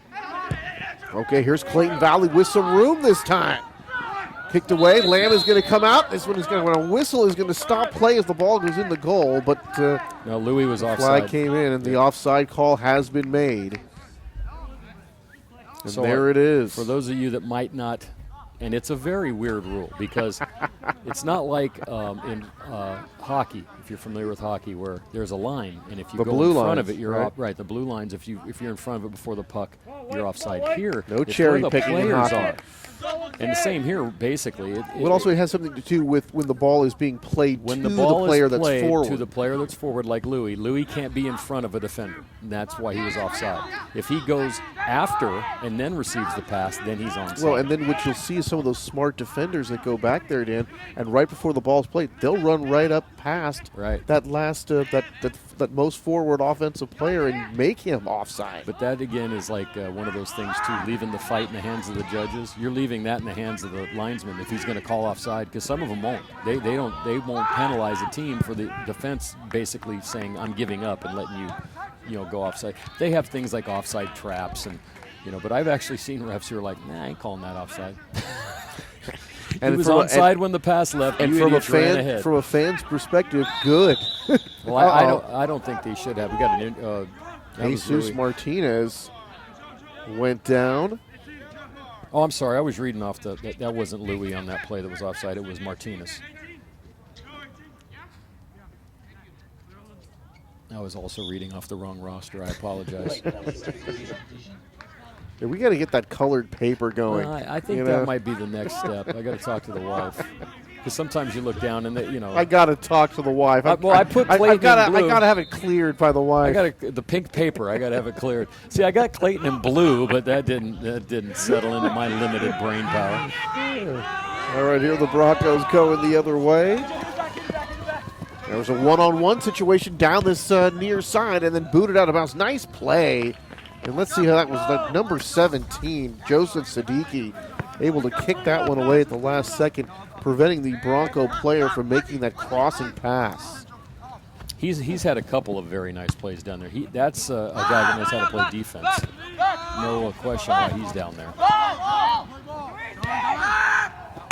Okay, here's Clayton Valley with some room this time. Kicked away. Lamb is going to come out. This one is going to whistle. Is going to stop play as the ball goes in the goal. But no, Louis was offside. Flag came in, and the offside call has been made. And so there it is. For those of you that might not, and it's a very weird rule because it's not like in hockey. If you're familiar with hockey, where there's a line, and if you go in front of it, you're off. Right, the blue lines. If you're in front of it before the puck, you're offside. Here, no cherry picking in hockey. And the same here, basically. It also has something to do with when the ball is being played when to the ball the player is that's played forward. to the player that's forward, like Louis. Louis can't be in front of a defender. And that's why he was offside. If he goes after and then receives the pass, then he's onside. Well, and then what you'll see is some of those smart defenders that go back there, Dan, and right before the ball's played, they'll run right up past that last that most forward offensive player and make him offside. But that again is like one of those things too, leaving the fight in the hands of the judges. You're leaving that in the hands of the linesman if he's going to call offside, because some of them won't. They won't penalize a team for the defense basically saying I'm giving up and letting you go offside. They have things like offside traps and but I've actually seen refs who are like, nah, I ain't calling that offside. He was onside when the pass left. And from a fan's perspective, good. Well, I don't think they should have. We got an Jesus Martinez went down. Oh, I'm sorry. I was reading off that wasn't Louis on that play that was offside. It was Martinez. I was also reading off the wrong roster. I apologize. Yeah, we got to get that colored paper going. I think that might be the next step. I got to talk to the wife. Because sometimes you look down and I got to talk to the wife. I put Clayton I got to have it cleared by the wife. The pink paper. I got to have it cleared. See, I got Clayton in blue, but that didn't settle into my limited brain power. All right, here the Broncos going the other way. There was a one-on-one situation down this near side and then booted out of bounds. Nice play. And let's see how that was. That number 17, Joseph Siddiqui, able to kick that one away at the last second, preventing the Bronco player from making that crossing pass. He's had a couple of very nice plays down there. That's a guy that knows how to play defense. No question why he's down there.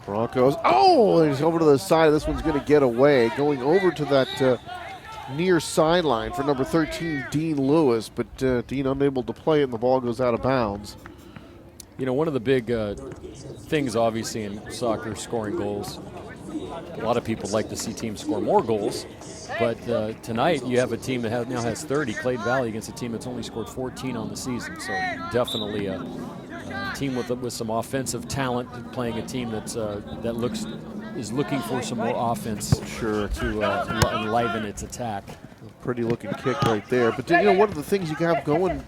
Broncos. Oh, he's over to the side. This one's going to get away. Going over to that near sideline for number 13, Dean Lewis. But Dean unable to play it, and the ball goes out of bounds. One of the big things, obviously, in soccer, scoring goals. A lot of people like to see teams score more goals. But tonight, you have a team that now has 30, Clayton Valley, against a team that's only scored 14 on the season. So definitely a team with some offensive talent, playing a team that's is looking for some more offense, sure, to enliven its attack. Pretty looking kick right there. But one of the things you have going,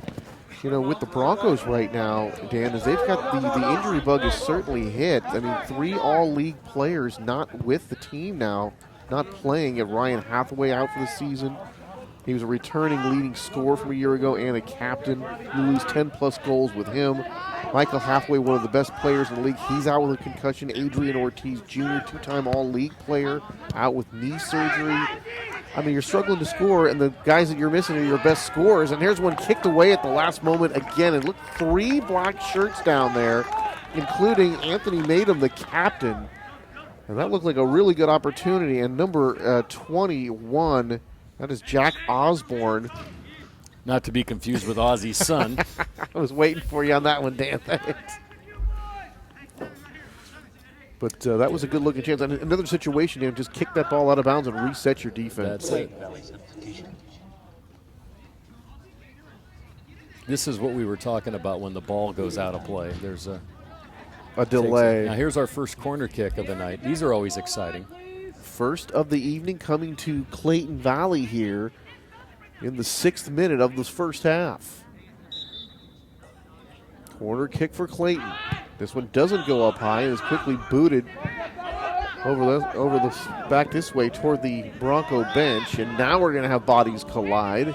with the Broncos right now, Dan, is they've got the injury bug is certainly hit. I mean, 3 all-league players not with the team now, not playing. Ryan Hathaway out for the season. He was a returning leading scorer from a year ago and a captain. You lose 10-plus goals with him. Michael Hathaway, one of the best players in the league, he's out with a concussion. Adrian Ortiz Jr., 2-time all-league player, out with knee surgery. I mean, you're struggling to score, and the guys that you're missing are your best scorers. And here's one kicked away at the last moment again. And look, 3 black shirts down there, including Anthony Madem, the captain. And that looked like a really good opportunity. And number 21, that is Jack Osborne. Not to be confused with Ozzy's son. I was waiting for you on that one, Dan. But that was a good-looking chance. And another situation, Dan, just kick that ball out of bounds and reset your defense. That's it. This is what we were talking about when the ball goes out of play. There's a delay. Now here's our first corner kick of the night. These are always exciting. First of the evening coming to Clayton Valley here in the 6th minute of this first half. Corner kick for Clayton. This one doesn't go up high and is quickly booted over the back this way toward the Bronco bench. And now we're going to have bodies collide.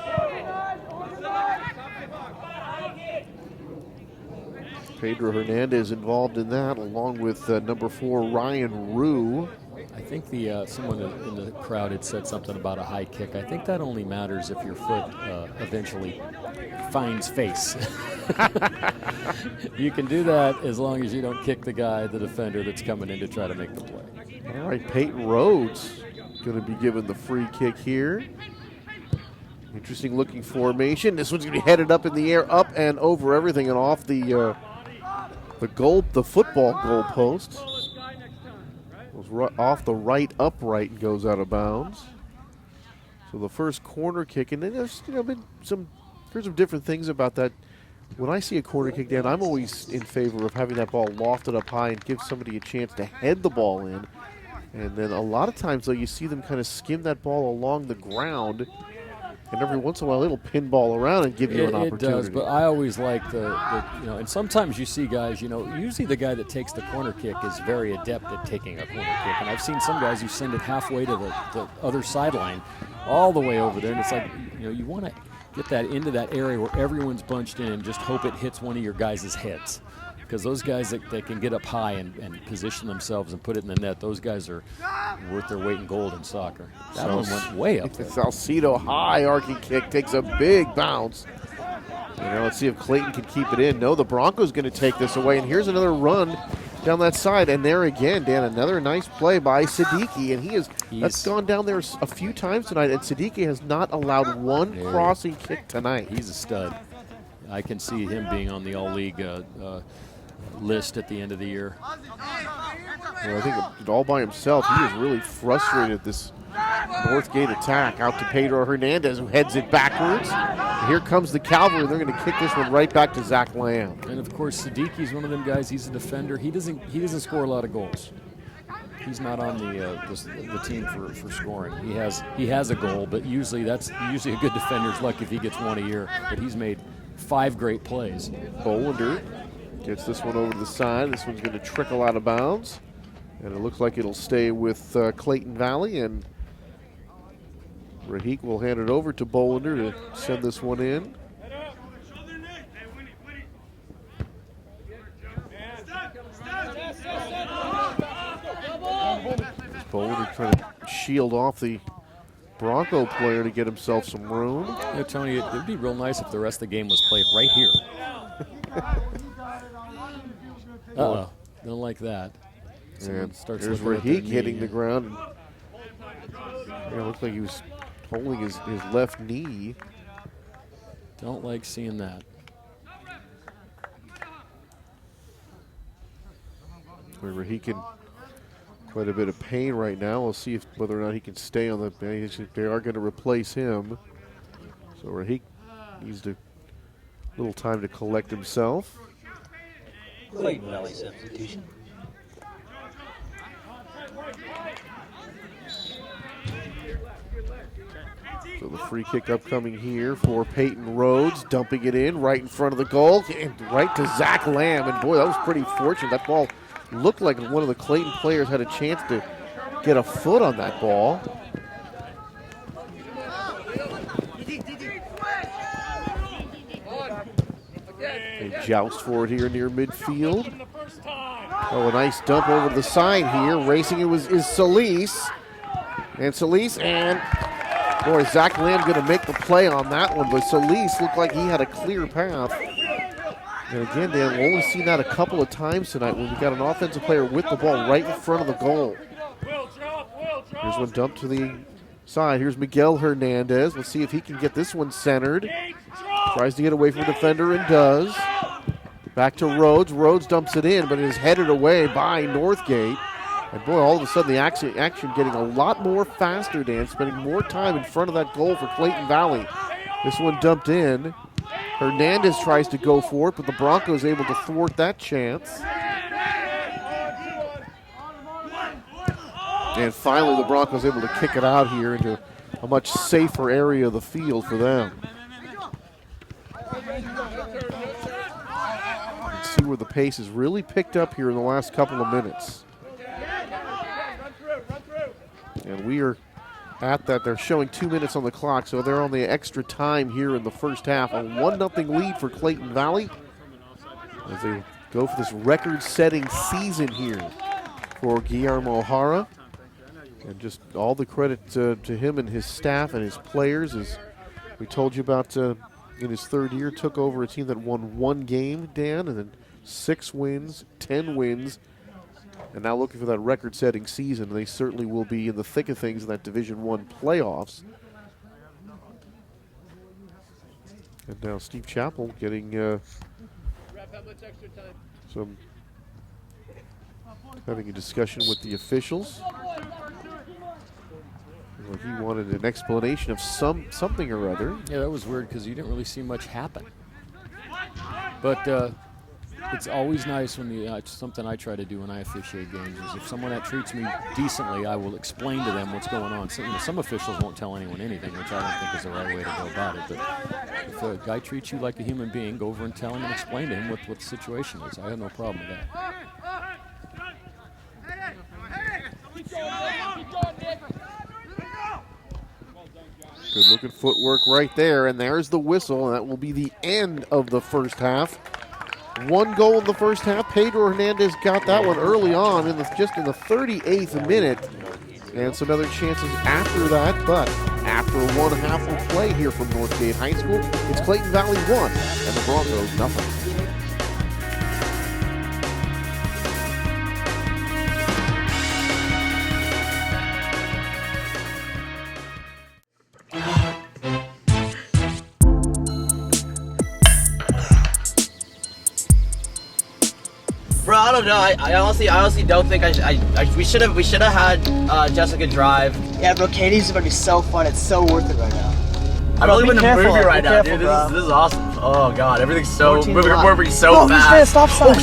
Pedro Hernandez involved in that, along with number 4, Ryan Rue. I think someone in the crowd had said something about a high kick. I think that only matters if your foot eventually finds face. You can do that as long as you don't kick the defender that's coming in to try to make the play. All right, Peyton Rhodes going to be given the free kick here. Interesting looking formation. This one's going to be headed up in the air, up and over everything and off the football goal post. Goes off the right upright and goes out of bounds. So the first corner kick, and then there's been some different things about that when I see a corner kick, Dan, I'm always in favor of having that ball lofted up high and give somebody a chance to head the ball in. And then a lot of times, though, you see them kind of skim that ball along the ground, and every once in a while it'll pinball around and give you an opportunity. It does, but I always like the and sometimes you see guys, usually the guy that takes the corner kick is very adept at taking a corner kick. And I've seen some guys who send it halfway to the other sideline, all the way over there, and it's like, you want to get that into that area where everyone's bunched in and just hope it hits one of your guys' heads. Because those guys that can get up high and position themselves and put it in the net, those guys are worth their weight in gold in soccer. That one went way up there. Salcedo high arcing kick takes a big bounce. Let's see if Clayton can keep it in. No, the Broncos going to take this away. And here's another run down that side. And there again, Dan, another nice play by Siddiqui. And that's gone down there a few times tonight. And Siddiqui has not allowed one crossing kick tonight. He's a stud. I can see him being on the all-league list at the end of the year. Well, I think all by himself, he is really frustrated this Northgate attack. Out to Pedro Hernandez, who heads it backwards. And here comes the Cavalry. They're going to kick this one right back to Zach Lamb. And of course, Siddiqui's one of them guys. He's a defender. He doesn't score a lot of goals. He's not on the team for scoring. He has a goal, but usually a good defender's lucky if he gets one a year. But he's made 5 great plays. Bolander gets this one over to the side. This one's going to trickle out of bounds. And it looks like it'll stay with Clayton Valley. And Rahik will hand it over to Bolander to send this one in. Bolander trying to shield off the Bronco player to get himself some room. Yeah, Tony, it would be real nice if the rest of the game was played right here. Uh-oh, don't like that. And there's Rahik hitting the ground. It looks like he was holding his left knee. Don't like seeing that. Rahik in quite a bit of pain right now. We'll see whether or not he can stay on the bench. They are going to replace him. So Rahik needs a little time to collect himself. Clayton Valley substitution. So the free kick upcoming here for Peyton Rhodes, dumping it in right in front of the goal and right to Zach Lamb. And boy, that was pretty fortunate. That ball looked like one of the Clayton players had a chance to get a foot on that ball. They joust for it here near midfield. Oh, a nice dump over to the side here. Racing it is Solis. And Solis, and boy, Zach Lamb going to make the play on that one, but Solis looked like he had a clear path. And again, Dan, we've only seen that a couple of times tonight when we got an offensive player with the ball right in front of the goal. Here's one dumped to the side. Here's Miguel Hernandez. Let's see if he can get this one centered. Tries to get away from the defender and does. Back to Rhodes. Rhodes dumps it in, but it is headed away by Northgate. And boy, all of a sudden the action getting a lot more faster, Dan, spending more time in front of that goal for Clayton Valley. This one dumped in. Hernandez tries to go for it, but the Broncos able to thwart that chance. And finally the Broncos able to kick it out here into a much safer area of the field for them. Let's see where the pace has really picked up here in the last couple of minutes. And we are at that. They're showing 2 minutes on the clock, so they're on the extra time here in the first half. A 1-0 lead for Clayton Valley as they go for this record-setting season here for Guillermo O'Hara. And just all the credit to him and his staff and his players, as we told you about in his third year, took over a team that won 1 game, Dan, and then 6 wins, 10 wins, and now looking for that record-setting season. They certainly will be in the thick of things in that Division I playoffs. And now Steve Chappell getting having a discussion with the officials. Like he wanted an explanation of something or other. Yeah, that was weird because you didn't really see much happen. But it's always nice when it's something I try to do when I officiate games is if someone that treats me decently, I will explain to them what's going on. So, some officials won't tell anyone anything, which I don't think is the right way to go about it. But if a guy treats you like a human being, go over and tell him and explain to him what the situation is. I have no problem with that. Good looking footwork right there, and there's the whistle, and that will be the end of the first half. 1 goal in the first half. Pedro Hernandez got that one early on, just in the 38th minute. And some other chances after that, but after one half of play here from Northgate High School, it's Clayton Valley 1 and the Broncos nothing. Bro, I don't know. I honestly don't think we should have had Jessica drive. Yeah, bro, Katie's gonna be so fun. It's so worth it right now. I'm really in the movie right now, dude. This is awesome. Oh god, everything's so moving so fast. Stop sign.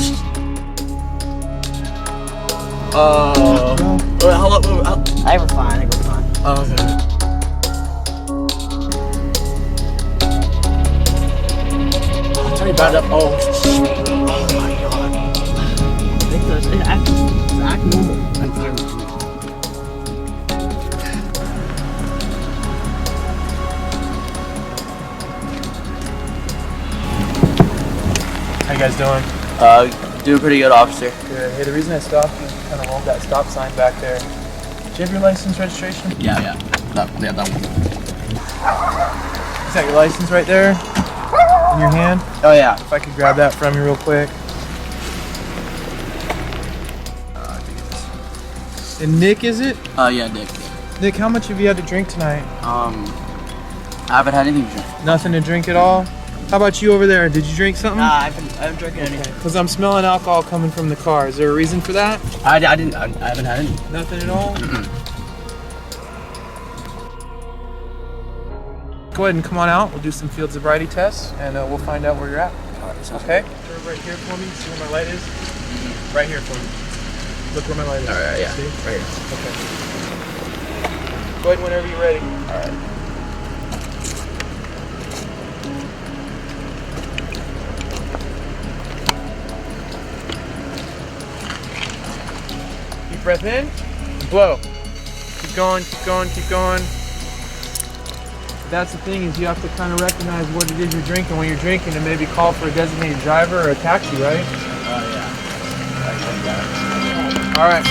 Hello. I think we're fine. Oh, okay. I'll tell you about it. Oh my god. Act normal. How you guys doing? Doing pretty good, officer. Good. Hey, the reason I stopped you is you kind of rolled that stop sign back there. Do you have your license registration? Yeah. That one. Is that your license right there? In your hand? Oh yeah. If I could grab that from you real quick. And Nick, is it? Yeah, Nick. Nick, how much have you had to drink tonight? I haven't had anything to drink. Nothing to drink at all? How about you over there? Did you drink something? Nah, I haven't drinking anything. Because I'm smelling alcohol coming from the car. Is there a reason for that? I haven't had any. Nothing at all? Go ahead and come on out. We'll do some field sobriety tests, and we'll find out where you're at. Okay? Turn right here for me. See where my light is? Right here for me. Look where my light is. All right, yeah. See? Right here. Okay. Go ahead whenever you're ready. All right. Deep breath in, blow. Keep going, keep going, keep going. That's the thing, is you have to kind of recognize what it is you're drinking when you're drinking and maybe call for a designated driver or a taxi, right? Oh yeah. All right.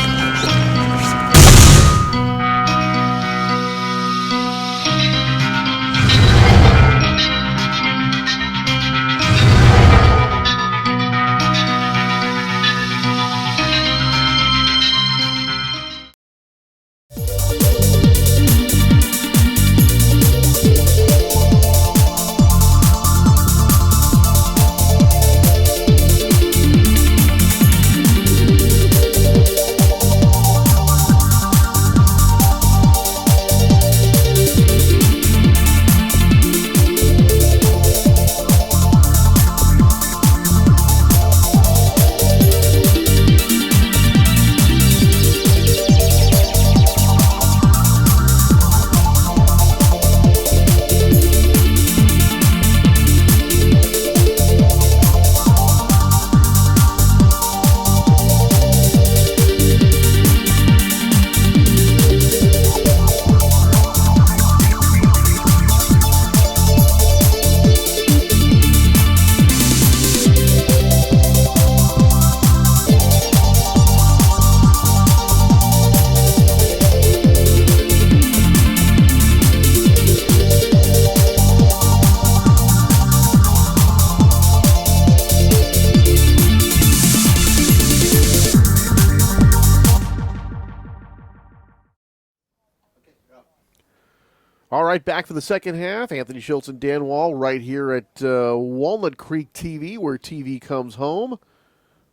All right, back for the second half. Anthony Schultz and Dan Wall right here at Walnut Creek TV, where TV comes home.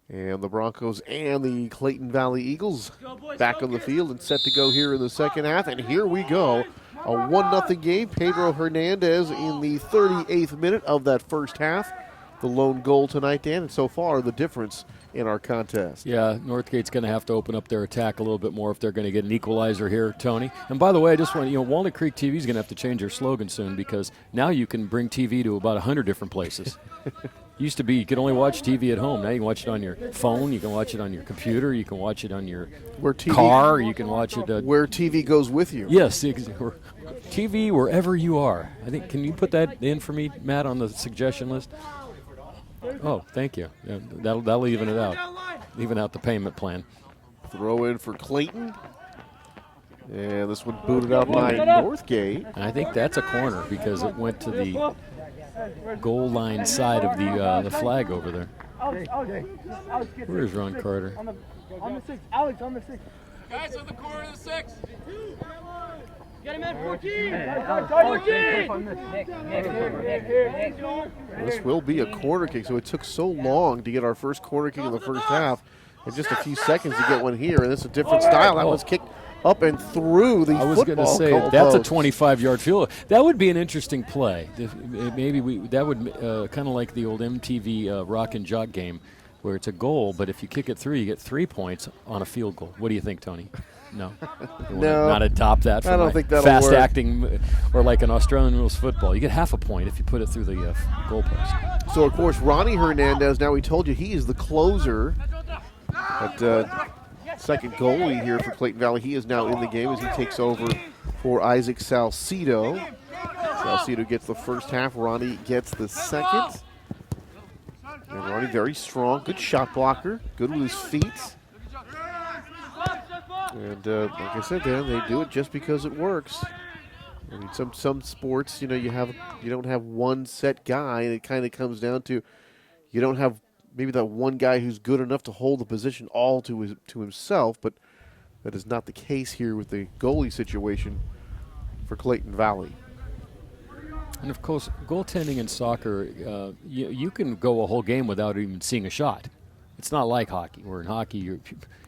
And the Broncos and the Clayton Valley Eagles back on the field and set to go here in the second half. And here we go, a 1-0 game. Pedro Hernandez in the 38th minute of that first half. the lone goal tonight, Dan, and so far the difference in our contest. Yeah, Northgate's going to have to open up their attack a little bit more if they're going to get an equalizer here, Tony. And by the way, I just want Walnut Creek TV is going to have to change their slogan soon, because now you can bring TV to about 100 different places. Used to be you could only watch TV at home. Now you can watch it on your phone, you can watch it on your computer, you can watch it on your car, you can watch it where TV goes with you. Yes, TV wherever you are. I think, can you put that in for me, Matt, on the suggestion list? Oh, thank you. Yeah, that'll even it out. Even out the payment plan. Throw in for Clayton. And this one booted out by Northgate. And I think that's a corner because it went to the goal line side of the flag over there. Where's Ron Carter? On the 6, Alex, on the 6. Guys on the corner of the 6. Get him at 14. This will be a corner kick, so it took so long to get our first corner kick in the first half, and just a few seconds to get one here, and this is a different style. That was kicked up and through the I was going to say that's a 25-yard field. That would be an interesting play. Maybe that would kind of like the old MTV Rock and Jock game, where it's a goal, but if you kick it through, you get 3 points on a field goal. What do you think, Tony? No. No. Not adopt that for I don't think that'll fast work. Acting, or like an Australian rules football. You get half a point if you put it through the goalpost. So, of course, Ronnie Hernandez, now we told you he is the closer. But second goalie here for Clayton Valley. He is now in the game as he takes over for Isaac Salcido. Salcido gets the first half. Ronnie gets the second. And Ronnie very strong. Good shot blocker. Good with his feet. And like I said, Dan, they do it just because it works. I mean, some sports, you don't have one set guy, and it kind of comes down to you don't have maybe that one guy who's good enough to hold the position all to himself, but that is not the case here with the goalie situation for Clayton Valley. And of course, goaltending in soccer, you can go a whole game without even seeing a shot. It's not like hockey, where in hockey you're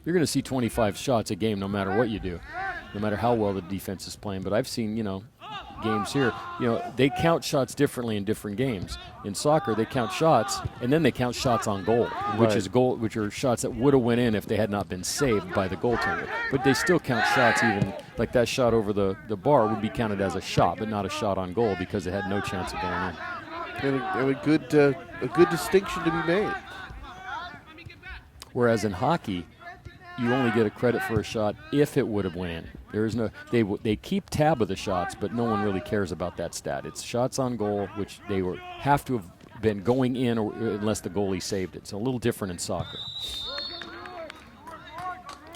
going to see 25 shots a game no matter what you do, no matter how well the defense is playing. But I've seen, games here, they count shots differently in different games. In soccer, they count shots, and then they count shots on goal, which are shots that would have went in if they had not been saved by the goaltender. But they still count shots, even like that shot over the bar would be counted as a shot, but not a shot on goal because it had no chance of going in. And a good distinction to be made. Whereas in hockey, you only get a credit for a shot if it would have went in. There is no they keep tab of the shots, but no one really cares about that stat. It's shots on goal, which they have to have been going in unless the goalie saved it. It's a little different in soccer.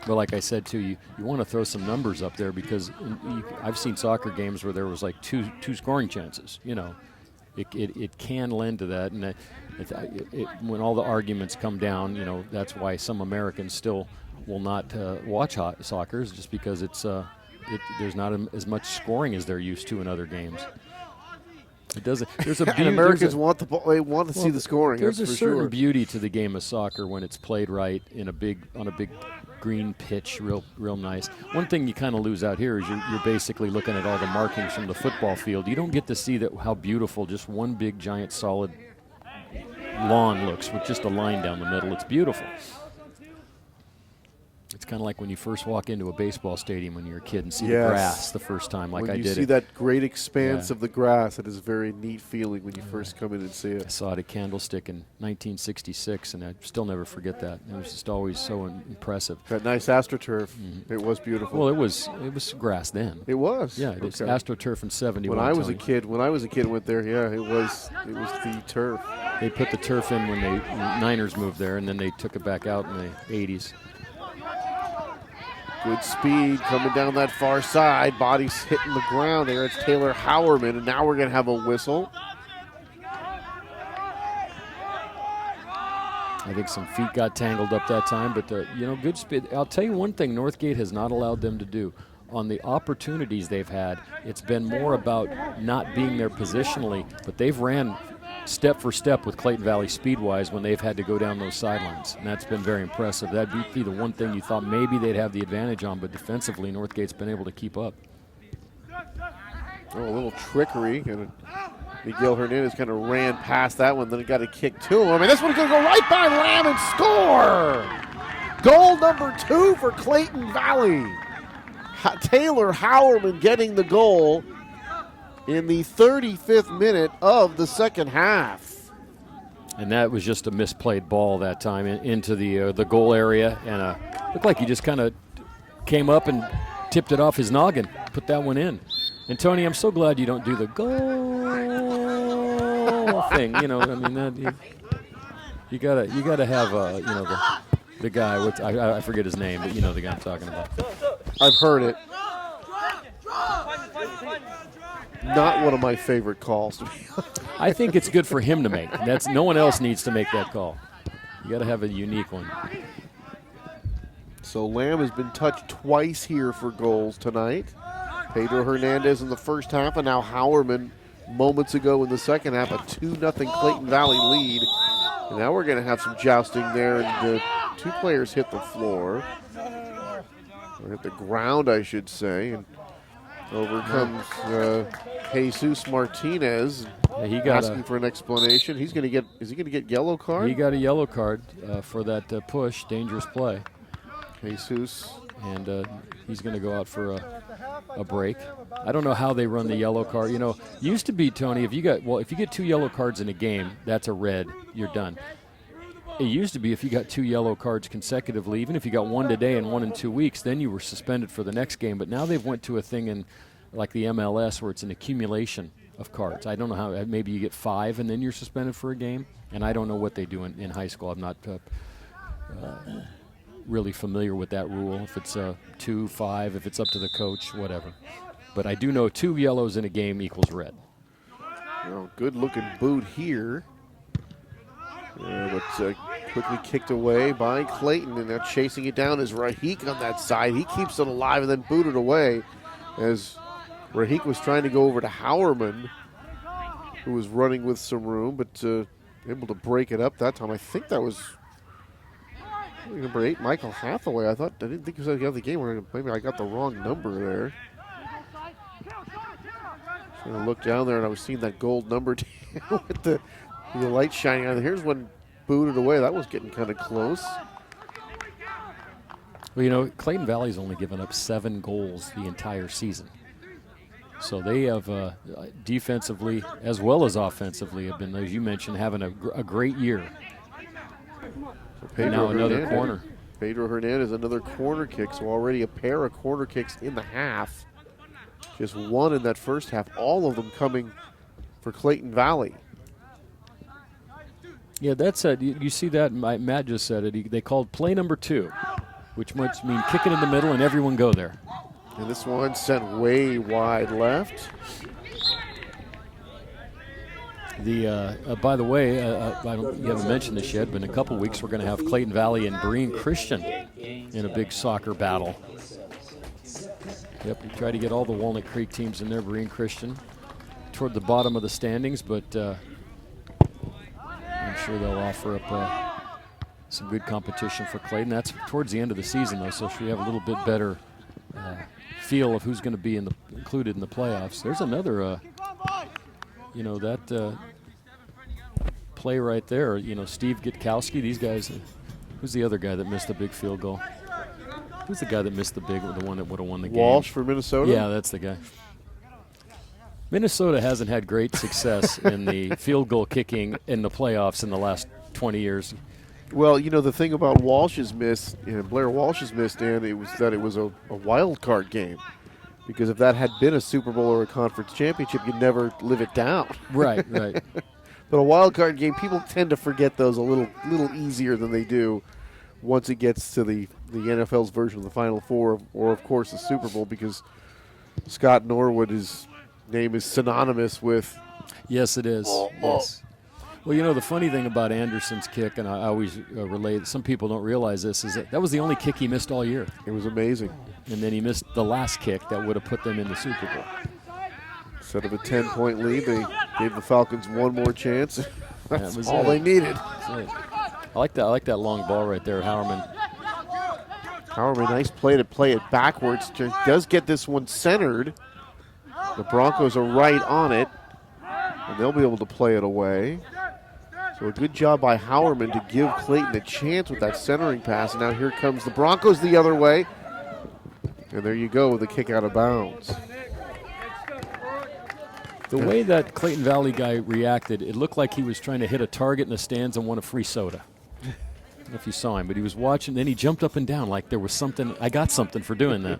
But like I said, too, you want to throw some numbers up there because I've seen soccer games where there was like two scoring chances. It can lend to that, and when all the arguments come down, that's why some Americans still will not watch soccer, just because there's not as much scoring as they're used to in other games. It doesn't. There's a beauty. And Americans want the ball. They want to see the scoring. There's that's a for certain sure. beauty to the game of soccer when it's played right on a big green pitch, real nice. One thing you kind of lose out here is you're basically looking at all the markings from the football field. You don't get to see how beautiful just one big giant solid lawn looks with just a line down the middle. It's beautiful. It's kind of like when you first walk into a baseball stadium when you're a kid and see the grass the first time, like I did. When you see that great expanse of the grass, it is a very neat feeling when you first come in and see it. I saw it at Candlestick in 1966, and I still never forget that. It was just always so impressive. That nice AstroTurf, it was beautiful. Well, it was grass then. It was. Yeah, it was AstroTurf in '71. When I was a kid, went there. Yeah, it was the turf. They put the turf in when the Niners moved there, and then they took it back out in the '80s. Good speed coming down that far side. Body's hitting the ground there. It's Taylor Howerman, and now we're going to have a whistle. I think some feet got tangled up that time, but good speed. I'll tell you one thing Northgate has not allowed them to do. On the opportunities they've had, it's been more about not being there positionally, but they've ran step for step with Clayton Valley speed-wise when they've had to go down those sidelines, and that's been very impressive. That'd be the one thing you thought maybe they'd have the advantage on, but defensively, Northgate's been able to keep up. Oh, a little trickery, and Miguel Hernandez kind of ran past that one, then got a kick to him. And this one's going to go right by Lamb and score! Goal number 2 for Clayton Valley. Taylor Howerman getting the goal in the 35th minute of the second half. And that was just a misplayed ball that time into the goal area, and looked like he just kind of came up and tipped it off his noggin, put that one in. And Tony, I'm so glad you don't do the goal thing. You know, I mean, you gotta have the guy. I forget his name, but you know the guy I'm talking about. I've heard it. Not one of my favorite calls, to be honest. I think it's good for him to make. No one else needs to make that call. You got to have a unique one. So Lamb has been touched twice here for goals tonight. Pedro Hernandez in the first half, and now Howerman moments ago in the second half, a 2-0 Clayton Valley lead. And now we're going to have some jousting there, and 2 players hit the floor. Or hit the ground, I should say. And over comes Jesus Martinez. Yeah, asking for an explanation. Is he going to get yellow card? He got a yellow card for that push, dangerous play. Jesus. And he's going to go out for a break. I don't know how they run the yellow card. You know, used to be, Tony, if you get 2 yellow cards in a game, that's a red. You're done. It used to be if you got 2 yellow cards consecutively, even if you got 1 today and 1 in 2 weeks, then you were suspended for the next game. But now they've went to a thing in like the MLS where it's an accumulation of cards. I don't know how. Maybe you get 5 and then you're suspended for a game. And I don't know what they do in high school. I'm not really familiar with that rule. If it's 2, 5, if it's up to the coach, whatever. But I do know 2 yellows in a game equals red. Well, good-looking boot here. But quickly kicked away by Clayton, and now chasing it down is Rahik on that side. He keeps it alive and then booted away as Rahik was trying to go over to Howerman, who was running with some room, but able to break it up that time. I think that was number 8, Michael Hathaway. I didn't think he was out of the game. Maybe I got the wrong number there. Trying to look down there, and I was seeing that gold number with the light shining on it. Here's one booted away. That was getting kind of close. Well, you know, Clayton Valley's only given up 7 goals the entire season. So they have defensively as well as offensively have been, as you mentioned, having a great year. So now another corner. Pedro Hernandez, another corner kick. So already a pair of corner kicks in the half. Just 1 in that first half. All of them coming for Clayton Valley. Yeah, that's you see that. Matt just said it. They called play number 2, which must mean kick it in the middle and everyone go there. And this one sent way wide left. By the way, you haven't mentioned this yet, but in a couple weeks we're going to have Clayton Valley and Breen Christian in a big soccer battle. Yep, we try to get all the Walnut Creek teams in there. Breen Christian toward the bottom of the standings, but I'm sure they'll offer up some good competition for Clayton. That's towards the end of the season, though, so we have a little bit better feel of who's going to be included in the playoffs. There's another, that play right there. You know, Steve Gitkowski. These guys. Who's the other guy that missed the big field goal? Who's the guy that missed the one that would have won the game? Walsh for Minnesota? Yeah, that's the guy. Minnesota hasn't had great success in the field goal kicking in the playoffs in the last 20 years. Well, you know, the thing about Walsh's miss, Blair Walsh's miss, Dan, it was a wild card game. Because if that had been a Super Bowl or a conference championship, you'd never live it down. Right, right. But a wild card game, people tend to forget those a little easier than they do once it gets to the NFL's version of the Final Four, or of course the Super Bowl, because Scott Norwood, his name is synonymous with. Yes, it is. Yes. Well, you know, the funny thing about Anderson's kick, and I always relate, some people don't realize this, is that was the only kick he missed all year. It was amazing. And then he missed the last kick that would have put them in the Super Bowl. Instead of a 10-point lead, they gave the Falcons one more chance. That's all they needed. That's it. I like that long ball right there, Howerman. Nice play to play it backwards. Does get this one centered. The Broncos are right on it. and they'll be able to play it away. So a good job by Howerman to give Clayton a chance with that centering pass. And now here comes the Broncos the other way. And there you go with a kick out of bounds. The way that Clayton Valley guy reacted, it looked like he was trying to hit a target in the stands and want a free soda. I don't know if you saw him, but he was watching, then he jumped up and down like there was something, I got something for doing that.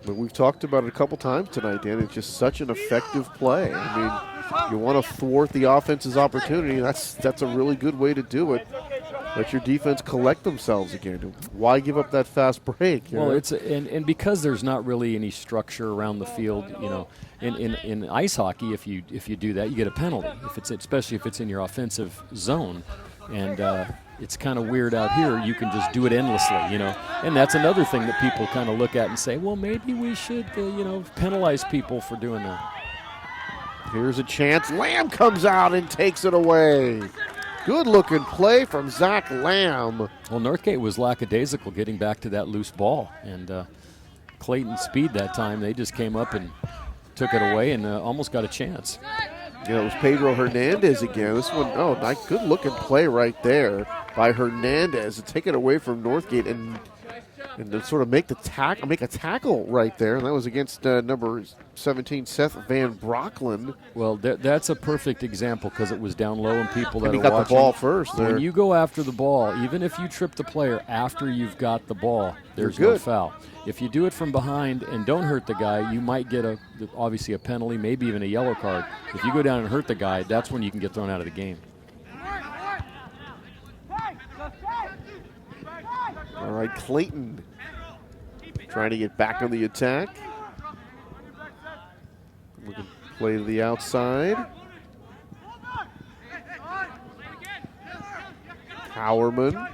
But we've talked about it a couple times tonight, Dan. It's just such an effective play. I mean, you want to thwart the offense's opportunity. That's a really good way to do it. Let your defense collect themselves again. Why give up that fast break? Well, it's and because there's not really any structure around the field, in ice hockey, if you do that, you get a penalty. Especially if it's in your offensive zone, and it's kind of weird out here. You can just do it endlessly, and that's another thing that people kind of look at and say, well, maybe we should, penalize people for doing that. Here's a chance. Lamb comes out and takes it away. Good-looking play from Zach Lamb. Well, Northgate was lackadaisical getting back to that loose ball, and Clayton's speed that time, they just came up and took it away and almost got a chance. Yeah, it was Pedro Hernandez again. This one, nice, good-looking play right there by Hernandez to take it away from Northgate and to sort of make a tackle right there, and that was against number 17, Seth Van Brocklin. Well, that's a perfect example because it was down low and people that he are got watching. The ball first there. When you go after the ball, even if you trip the player after you've got the ball, there's no foul. If you do it from behind and don't hurt the guy, you might get obviously a penalty, maybe even a yellow card. If you go down and hurt the guy, that's when you can get thrown out of the game. All right, Clayton trying to get back on the attack. We can play to the outside. Howerman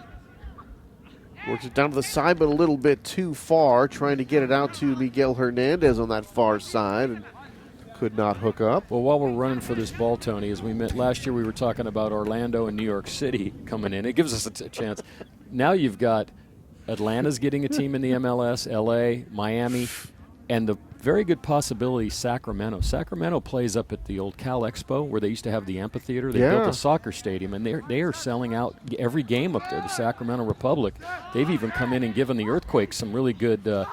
works it down to the side, but a little bit too far, trying to get it out to Miguel Hernandez on that far side, and could not hook up. Well, while we're running for this ball, Tony, as we met last year, we were talking about Orlando and New York City coming in. It gives us a chance. Now you've got Atlanta's getting a team in the MLS, LA, Miami, and the very good possibility Sacramento. Sacramento plays up at the old Cal Expo where they used to have the amphitheater. They built a soccer stadium, and they are selling out every game up there, the Sacramento Republic. They've even come in and given the Earthquakes some really good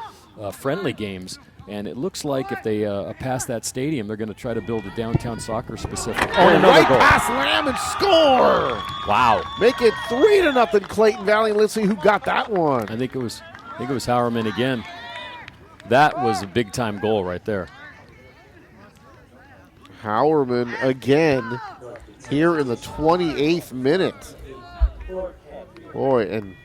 friendly games. And it looks like if they pass that stadium, they're going to try to build a downtown soccer specific. Oh, another goal. Pass Lamb and score! Wow. Make it 3-0 Clayton Valley. Let's see who got that one. I think it was Howerman again. That was a big-time goal right there. Howerman again here in the 28th minute. Boy, and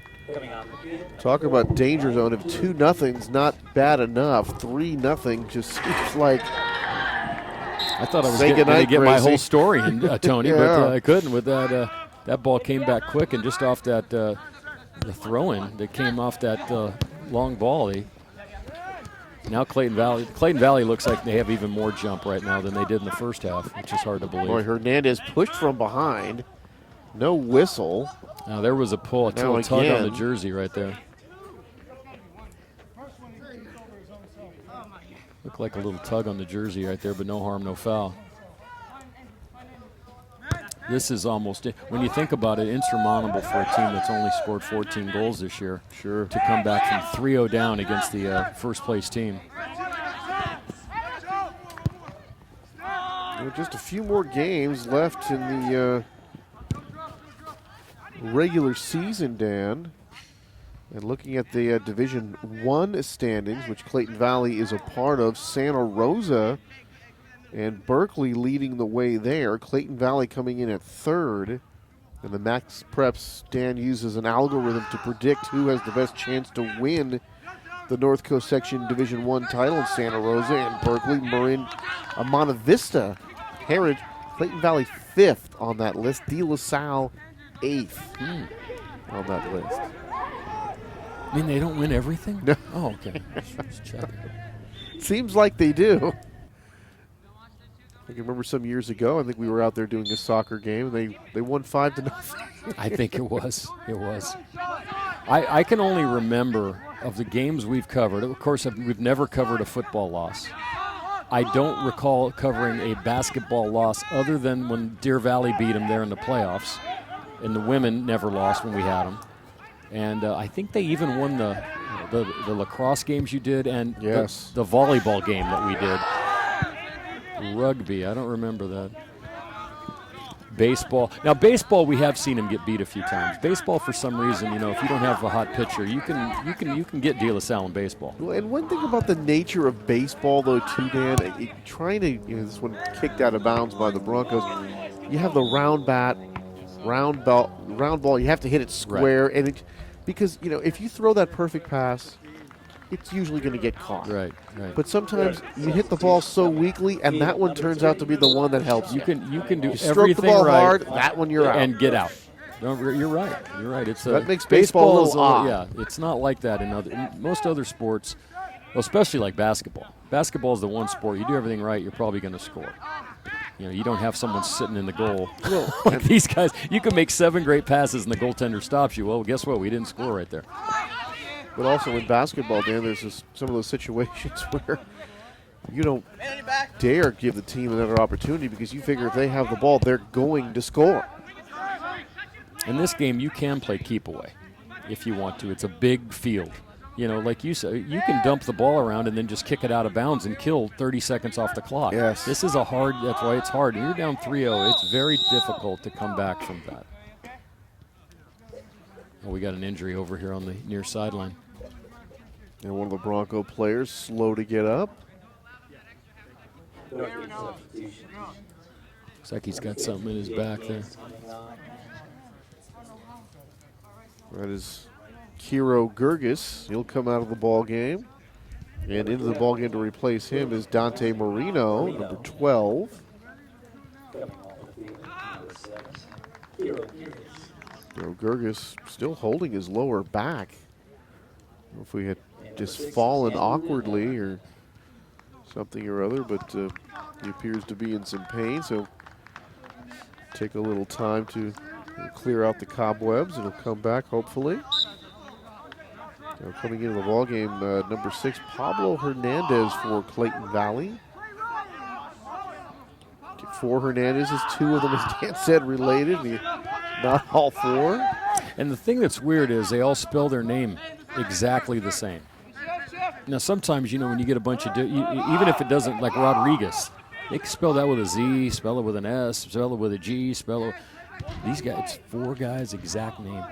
talk about danger zone. If 2-0's not bad enough, 3-0 just seems like. I thought I was going to get my whole story in, Tony, but I couldn't with that. That ball came back quick, and just off that the throw-in that came off that long ball. Now Clayton Valley looks like they have even more jump right now than they did in the first half, which is hard to believe. Boy, Hernandez pushed from behind. No whistle. Now there was a pull, a tug on the jersey right there. Looked like a little tug on the jersey right there, but no harm, no foul. This is almost, when you think about it, insurmountable for a team that's only scored 14 goals this year. Sure. To come back from 3-0 down against the first-place team. Just a few more games left in the regular season, Dan. And looking at the Division I standings, which Clayton Valley is a part of, Santa Rosa and Berkeley leading the way there. Clayton Valley coming in at third. And the Max Preps, Dan uses an algorithm to predict who has the best chance to win the North Coast Section Division I title. Santa Rosa and Berkeley, Marin, Monte Vista, Heritage, Clayton Valley fifth on that list. De La Salle eighth on that list. I mean, they don't win everything? No. Oh, okay. Just checking. Seems like they do. I can remember some years ago, I think we were out there doing a soccer game, and they won 5-0. I think it was. It was. I can only remember of the games we've covered. Of course, we've never covered a football loss. I don't recall covering a basketball loss other than when Deer Valley beat them there in the playoffs, and the women never lost when we had them. And I think they even won the lacrosse games you did, and yes, the volleyball game that we did. Rugby, I don't remember that. Baseball. Now, baseball, we have seen him get beat a few times. Baseball, for some reason, if you don't have a hot pitcher, you can get De La Salle in baseball. Well, and one thing about the nature of baseball, though, too, Dan, trying to this one kicked out of bounds by the Broncos. You have the round bat, round ball. You have to hit it square, right. and because if you throw that perfect pass, it's usually going to get caught. Right. But sometimes you hit the ball so weakly, and that one turns out to be the one that helps you. You can do you everything stroke the ball right, hard, that one you're out. And get out. No, you're right. You're right. That makes baseball a little odd. Yeah, it's not like that in most other sports, well, especially like basketball. Basketball is the one sport, you do everything right, you're probably going to score. You don't have someone sitting in the goal. Like these guys, you can make 7 great passes and the goaltender stops you. Well, guess what? We didn't score right there. But also in basketball, Dan, there's some of those situations where you don't dare give the team another opportunity because you figure if they have the ball, they're going to score. In this game, you can play keep away if you want to. It's a big field. Like you said, you can dump the ball around and then just kick it out of bounds and kill 30 seconds off the clock. Yes. This is that's why it's hard. When you're down 3-0, it's very difficult to come back from that. Oh, we got an injury over here on the near sideline. And one of the Bronco players slow to get up. Looks like he's got something in his back there. That is Kiro Gergis. He'll come out of the ball game. And into the ball game to replace him is Dante Marino, number 12. Gergis still holding his lower back. I don't know if we had just fallen awkwardly or something or other, but he appears to be in some pain, so take a little time to clear out the cobwebs, and he'll come back hopefully. Now coming into the ball game, number 6, Pablo Hernandez for Clayton Valley. 4 Hernandezes, 2 of them, as Dan said, related. Not all 4. And the thing that's weird is they all spell their name exactly the same. Now, sometimes, when you get a bunch of, even if it doesn't, like Rodriguez, they can spell that with a Z, spell it with an S, spell it with a G, these guys, it's 4 guys, exact name.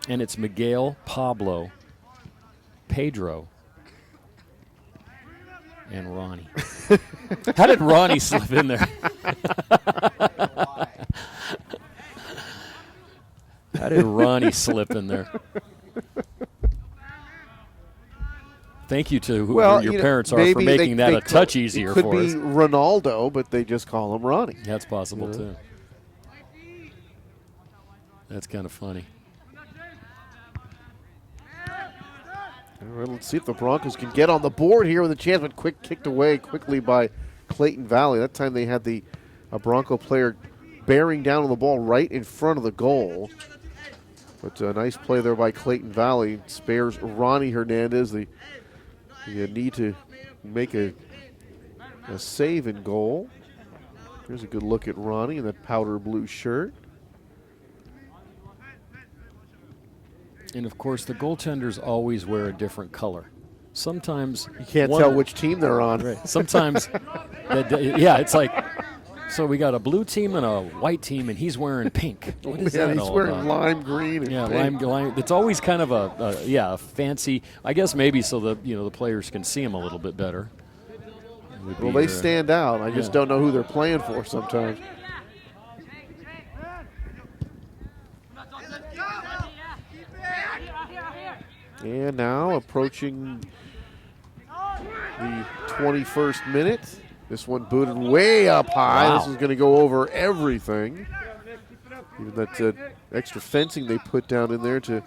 And it's Miguel, Pablo, Pedro, and Ronnie. How did Ronnie slip in there? How did Ronnie slip in there? Thank you to whoever your parents are for making that a touch easier for us. It could be Ronaldo, but they just call him Ronnie. That's possible, too. That's kind of funny. All right, let's see if the Broncos can get on the board here with a chance, but kicked away quickly by Clayton Valley. That time they had a Bronco player bearing down on the ball right in front of the goal. But a nice play there by Clayton Valley. Spares Ronnie Hernandez the need to make a save in goal. Here's a good look at Ronnie in that powder blue shirt. And, of course, the goaltenders always wear a different color. Sometimes you can't tell which team they're on. Right. Sometimes, it's like, so we got a blue team and a white team, and he's wearing pink. What is that he's all wearing about? lime green. And lime. It's always kind of a fancy. I guess maybe so the players can see him a little bit better. Well, they stand out. I just don't know who they're playing for sometimes. And now approaching the 21st minute. This one booted way up high. Wow. This is going to go over everything. Even that extra fencing they put down in there to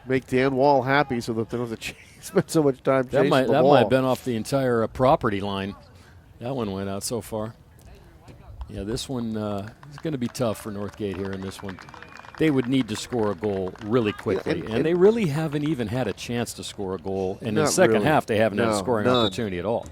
make Dan Wall happy so that they don't have to spend so much time chasing the ball. That might have been off the entire property line. That one went out so far. Yeah, this one is going to be tough for Northgate here in this one. they would need to score a goal really quickly. Yeah, and they really haven't even had a chance to score a goal. And in the Not second really. half, they haven't had a scoring none. opportunity at all.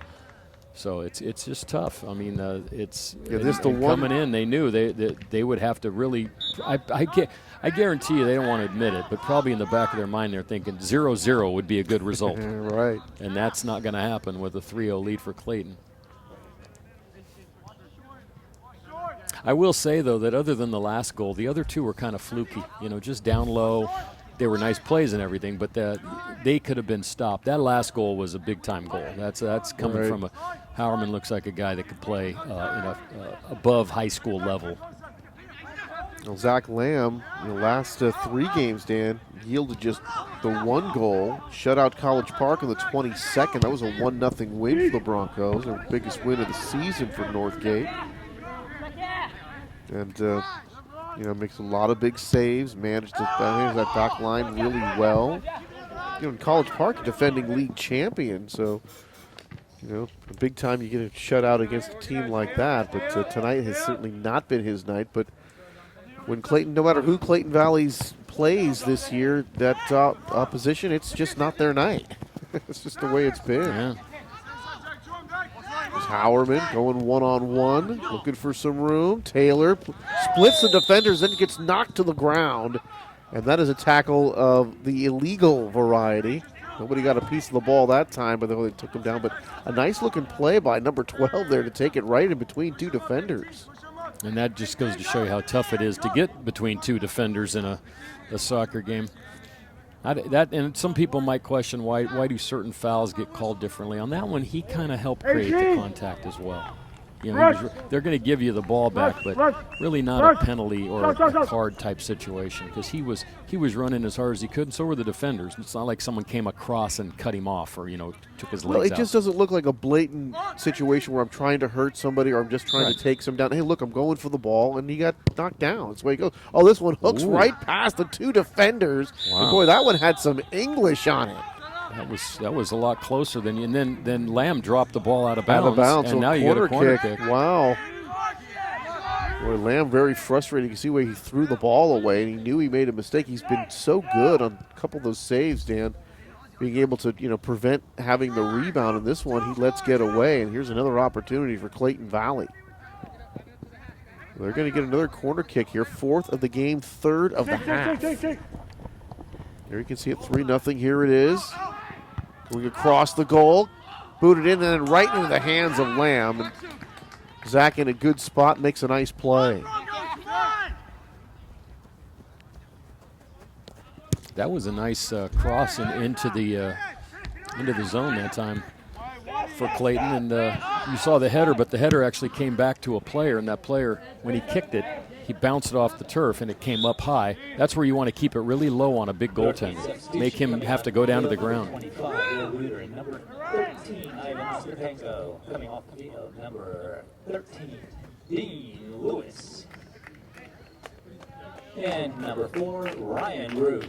So it's just tough. I mean, this the one coming in. They knew they would have to really. I guarantee you they don't want to admit it, but probably in the back of their mind they're thinking 0-0 would be a good result. Right. And that's not going to happen with a 3-0 lead for Clayton. I will say though that other than the last goal, the other two were kind of fluky. You know, just down low. They were nice plays and everything, but they could have been stopped. That last goal was a big-time goal. That's coming from a Howerman. Looks like a guy that could play in a above high school level. Well, Zach Lamb, in the last 3 games, Dan, yielded just the 1 goal. Shut out College Park on the 22nd. That was a 1-0 win for the Broncos, their biggest win of the season for Northgate. And makes a lot of big saves, managed to manage that back line really well. In College Park, defending league champion, so, a big time you get a shutout against a team like that. But tonight has certainly not been his night. But when Clayton, no matter who Clayton Valley's plays this year, that opposition, it's just not their night. It's just the way it's been. Yeah. There's Howerman going one-on-one, looking for some room. Taylor splits the defenders, then gets knocked to the ground. And that is a tackle of the illegal variety. Nobody got a piece of the ball that time, but they took him down. But a nice-looking play by number 12 there to take it right in between 2 defenders. And that just goes to show you how tough it is to get between 2 defenders in a soccer game. And some people might question why do certain fouls get called differently. On that one, he kind of helped create the contact as well. They're going to give you the ball back, but really not a penalty or a card type situation because he was running as hard as he could, and so were the defenders. It's not like someone came across and cut him off or took his legs out. Well, it just doesn't look like a blatant situation where I'm trying to hurt somebody or I'm just trying to take some down. Hey, look, I'm going for the ball, and he got knocked down. That's the way he goes. Oh, this one hooks right past the 2 defenders. Wow. And boy, that one had some English on it. That was a lot closer than you. And then Lamb dropped the ball out of bounds. And so now you get a corner kick. Wow. Boy, Lamb very frustrated. You can see where he threw the ball away, and he knew he made a mistake. He's been so good on a couple of those saves, Dan, being able to prevent having the rebound. In this one, he lets get away, and here's another opportunity for Clayton Valley. They're going to get another corner kick here, 4th of the game, 3rd of the half. There you can see it, 3-0. Here it is. Going across the goal, booted in, and then right into the hands of Lamb. And Zach in a good spot makes a nice play. That was a nice cross into the zone that time for Clayton. And you saw the header, but the header actually came back to a player, and that player, when he kicked it, he bounced it off the turf and it came up high. That's where you want to keep it really low on a big goaltender. Make him have to go down to the ground. Number 13, Ivan Stepenko. Coming off the field, number 13, Dean Lewis. And number 4, Ryan Rue.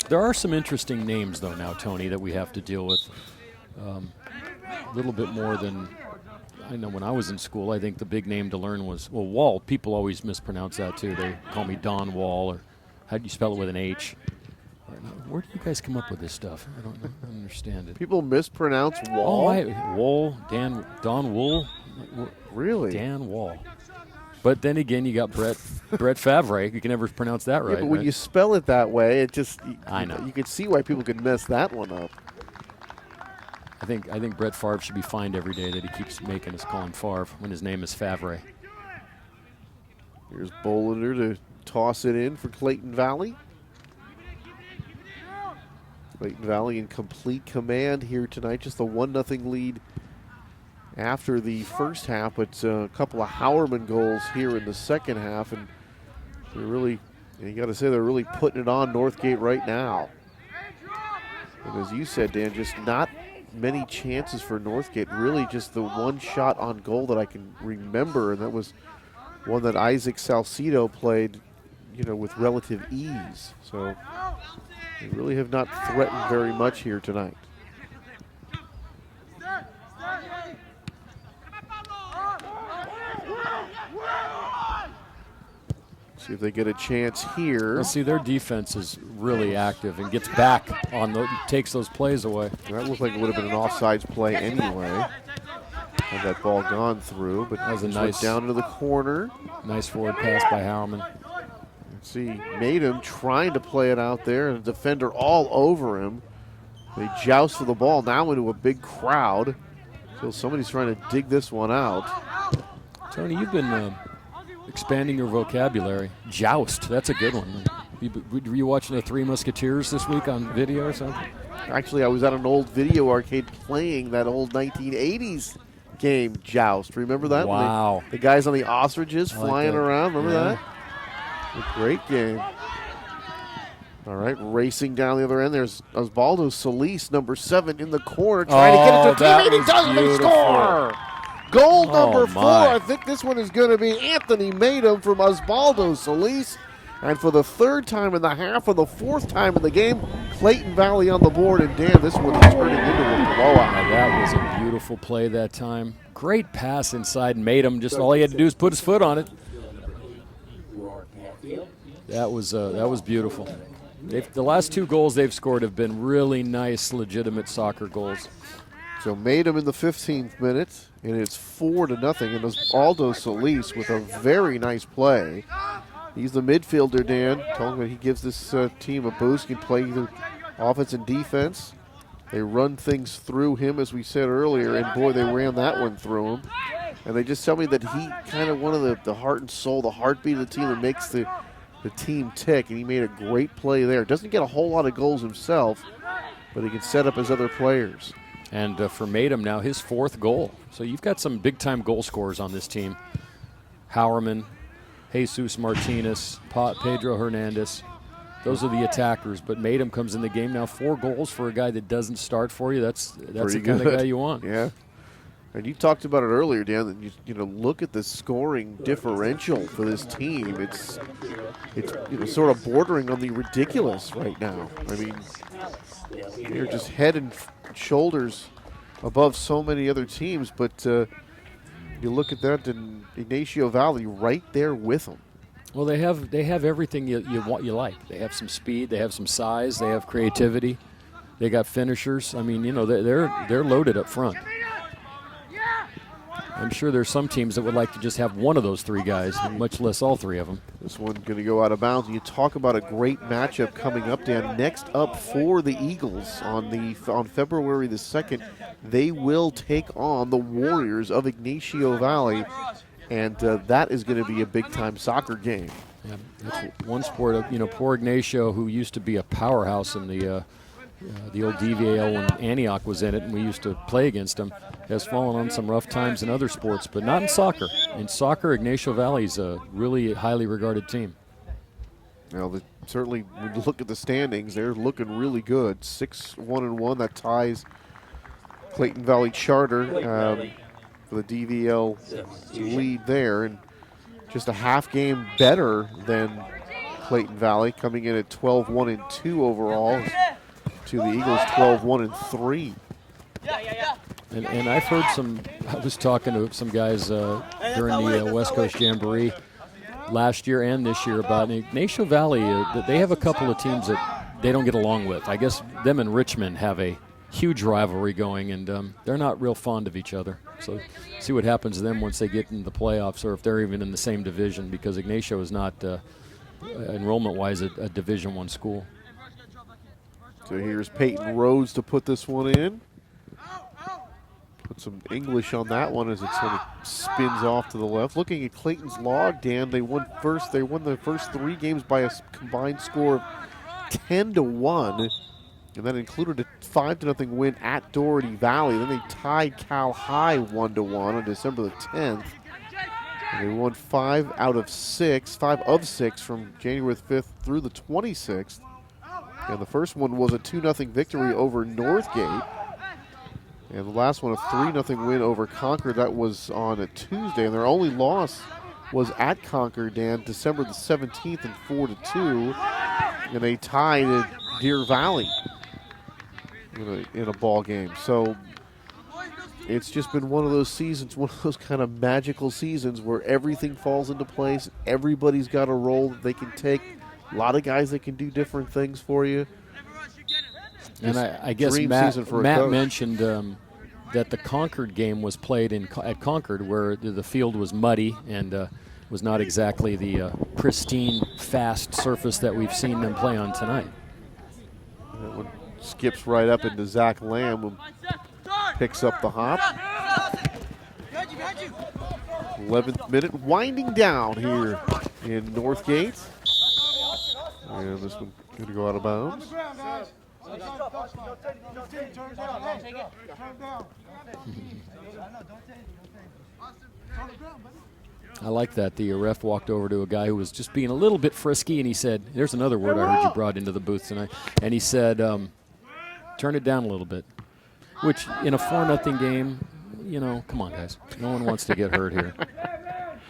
There are some interesting names, though, now, Tony, that we have to deal with. A little bit more than I know when I was in school. I think the big name to learn was, Wall. People always mispronounce that, too. They call me Don Wall, or how do you spell it with an H? Where do you guys come up with this stuff? I don't understand it. People mispronounce Wall? Wall, Don Wool. Really? Dan Wall. But then again, you got Brett Favre. You can never pronounce that right. Yeah, but when you spell it that way, it just, I know. You can see why people could mess that one up. I think Brett Favre should be fined every day that he keeps making us call him Favre when his name is Favre. Here's Bollinger to toss it in for Clayton Valley. Clayton Valley in complete command here tonight. Just a 1-0 lead after the first half, but a couple of Howerman goals here in the second half, and they're really, you got to say, they're really putting it on Northgate right now. And as you said, Dan, just not many chances for Northgate. Really just the one shot on goal that I can remember, and that was one that Isaac Salcido played, with relative ease. So they really have not threatened very much here tonight. See if they get a chance here. Well, see, their defense is really active and gets back on takes those plays away. That looked like it would have been an offsides play anyway. Had that ball gone through, but that was a nice down into the corner. Nice forward pass by Howerman. Let's see, Maidham trying to play it out there, and a defender all over him. They joust for the ball now into a big crowd. So somebody's trying to dig this one out. Tony, you've been expanding your vocabulary. Joust, that's a good one. Were you watching the Three Musketeers this week on video or something? Actually, I was at an old video arcade playing that old 1980s game, Joust. Remember that? Wow. The guys on the ostriches flying that. around. Remember that? A great game. All right, racing down the other end. There's Osvaldo Solis, number 7, in the corner, trying to get it to a teammate. He does, and they score! Goal number 4. I think this one is going to be Anthony Maidham from Osvaldo Solis. And for the 3rd time in the half, for the 4th time in the game, Clayton Valley on the board. And Dan, this one is turning into a blowout. Now that was a beautiful play that time. Great pass inside Maidham. Just all he had to do is put his foot on it. That was beautiful. The last 2 goals they've scored have been really nice, legitimate soccer goals. So Maidham in the 15th minute, and it's 4-0. And Osvaldo Solis with a very nice play. He's the midfielder, Dan. Told me he gives this team a boost. He can play either offense and defense. They run things through him, as we said earlier, and boy, they ran that one through him. And they just tell me that he kind of one of the heart and soul, the heartbeat of the team that makes the team tick, and he made a great play there. Doesn't get a whole lot of goals himself, but he can set up his other players. And for Maidham now, his 4th goal. So you've got some big-time goal scorers on this team. Howerman, Jesus Martinez, Pedro Hernandez. Those are the attackers, but Maidham comes in the game now. 4 goals for a guy that doesn't start for you. That's the kind of guy you want. Yeah. And you talked about it earlier, Dan, that you look at the scoring differential for this team. It's sort of bordering on the ridiculous right now. I mean, you're just head and shoulders above so many other teams, but you look at that, and Ignacio Valley right there with them. Well, they have everything you like. They have some speed, they have some size, they have creativity, they got finishers. I mean, they're loaded up front. I'm sure there's some teams that would like to just have one of those 3 guys, much less all 3 of them. This one going to go out of bounds. You talk about a great matchup coming up, Dan. Next up for the Eagles on February the 2nd, they will take on the Warriors of Ignacio Valley, and that is going to be a big-time soccer game. Yeah, that's one sport of, poor Ignacio, who used to be a powerhouse in the old DVAL when Antioch was in it, and we used to play against them, has fallen on some rough times in other sports, but not in soccer. In soccer, Ignacio Valley is a really highly regarded team. Well, certainly, when you look at the standings, they're looking really good. 6-1-1, that ties Clayton Valley Charter for the DVL lead there, and just a half game better than Clayton Valley, coming in at 12-1-2 overall. To the Eagles 12-1-3. And I've heard I was talking to some guys during the West Coast Jamboree last year and this year about Ignacio Valley. They have a couple of teams that they don't get along with. I guess them and Richmond have a huge rivalry going, and they're not real fond of each other. So see what happens to them once they get into the playoffs, or if they're even in the same division, because Ignacio is not, enrollment-wise, a Division I school. So here's Peyton Rhodes to put this one in. Put some English on that one as it sort of spins off to the left. Looking at Clayton's log, Dan, they won the first 3 games by a combined score of 10-1, and that included a 5-0 win at Doherty Valley. Then they tied Cal High 1-1 on December the 10th. And they won 5 of 6 from January the 5th through the 26th. And the first one was a 2-0 victory over Northgate. And the last one, a 3-0 win over Concord. That was on a Tuesday. And their only loss was at Concord, Dan, December the 17th and 4-2. And they tied at Deer Valley in a ball game. So it's just been one of those seasons, one of those kind of magical seasons where everything falls into place. Everybody's got a role that they can take. A lot of guys that can do different things for you. And I guess Matt mentioned that the Concord game was played at Concord, where the field was muddy and was not exactly the pristine, fast surface that we've seen them play on tonight. That one skips right up into Zach Lamb, who picks up the hop. 11th minute, winding down here in Northgate. And this one going to go out of bounds. I like that. The ref walked over to a guy who was just being a little bit frisky, and he said, there's another word I heard you brought into the booth tonight. And he said, turn it down a little bit. Which, in a 4-0 game, come on, guys. No one wants to get hurt here.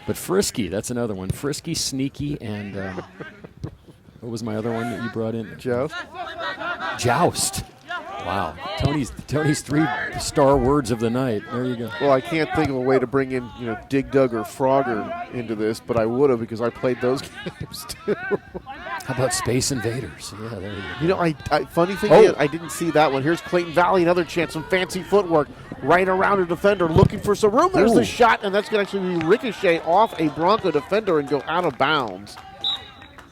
But frisky, that's another one. Frisky, sneaky, and what was my other one that you brought in? Joust. Joust. Wow. Tony's 3-star words of the night. There you go. Well, I can't think of a way to bring in, Dig Dug or Frogger into this, but I would have because I played those games too. How about Space Invaders? Yeah, there you go. Funny thing is, I didn't see that one. Here's Clayton Valley, another chance, some fancy footwork right around a defender looking for some room. There's the shot, and that's going to actually ricochet off a Bronco defender and go out of bounds.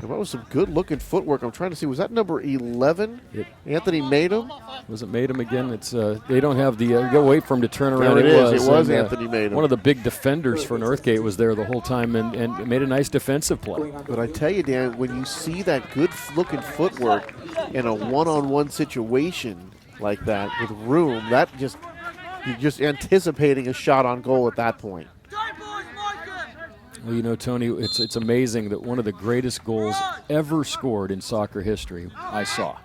And that was some good-looking footwork. I'm trying to see, was that number 11? Anthony Madem? Was it Madem again? It's they don't have the. You got to wait for him to turn around. There it was Anthony Madem. One of the big defenders for Northgate was there the whole time and made a nice defensive play. But I tell you, Dan, when you see that good-looking footwork in a one-on-one situation like that with room, you're just anticipating a shot on goal at that point. Well, Tony, it's amazing that one of the greatest goals ever scored in soccer history I saw,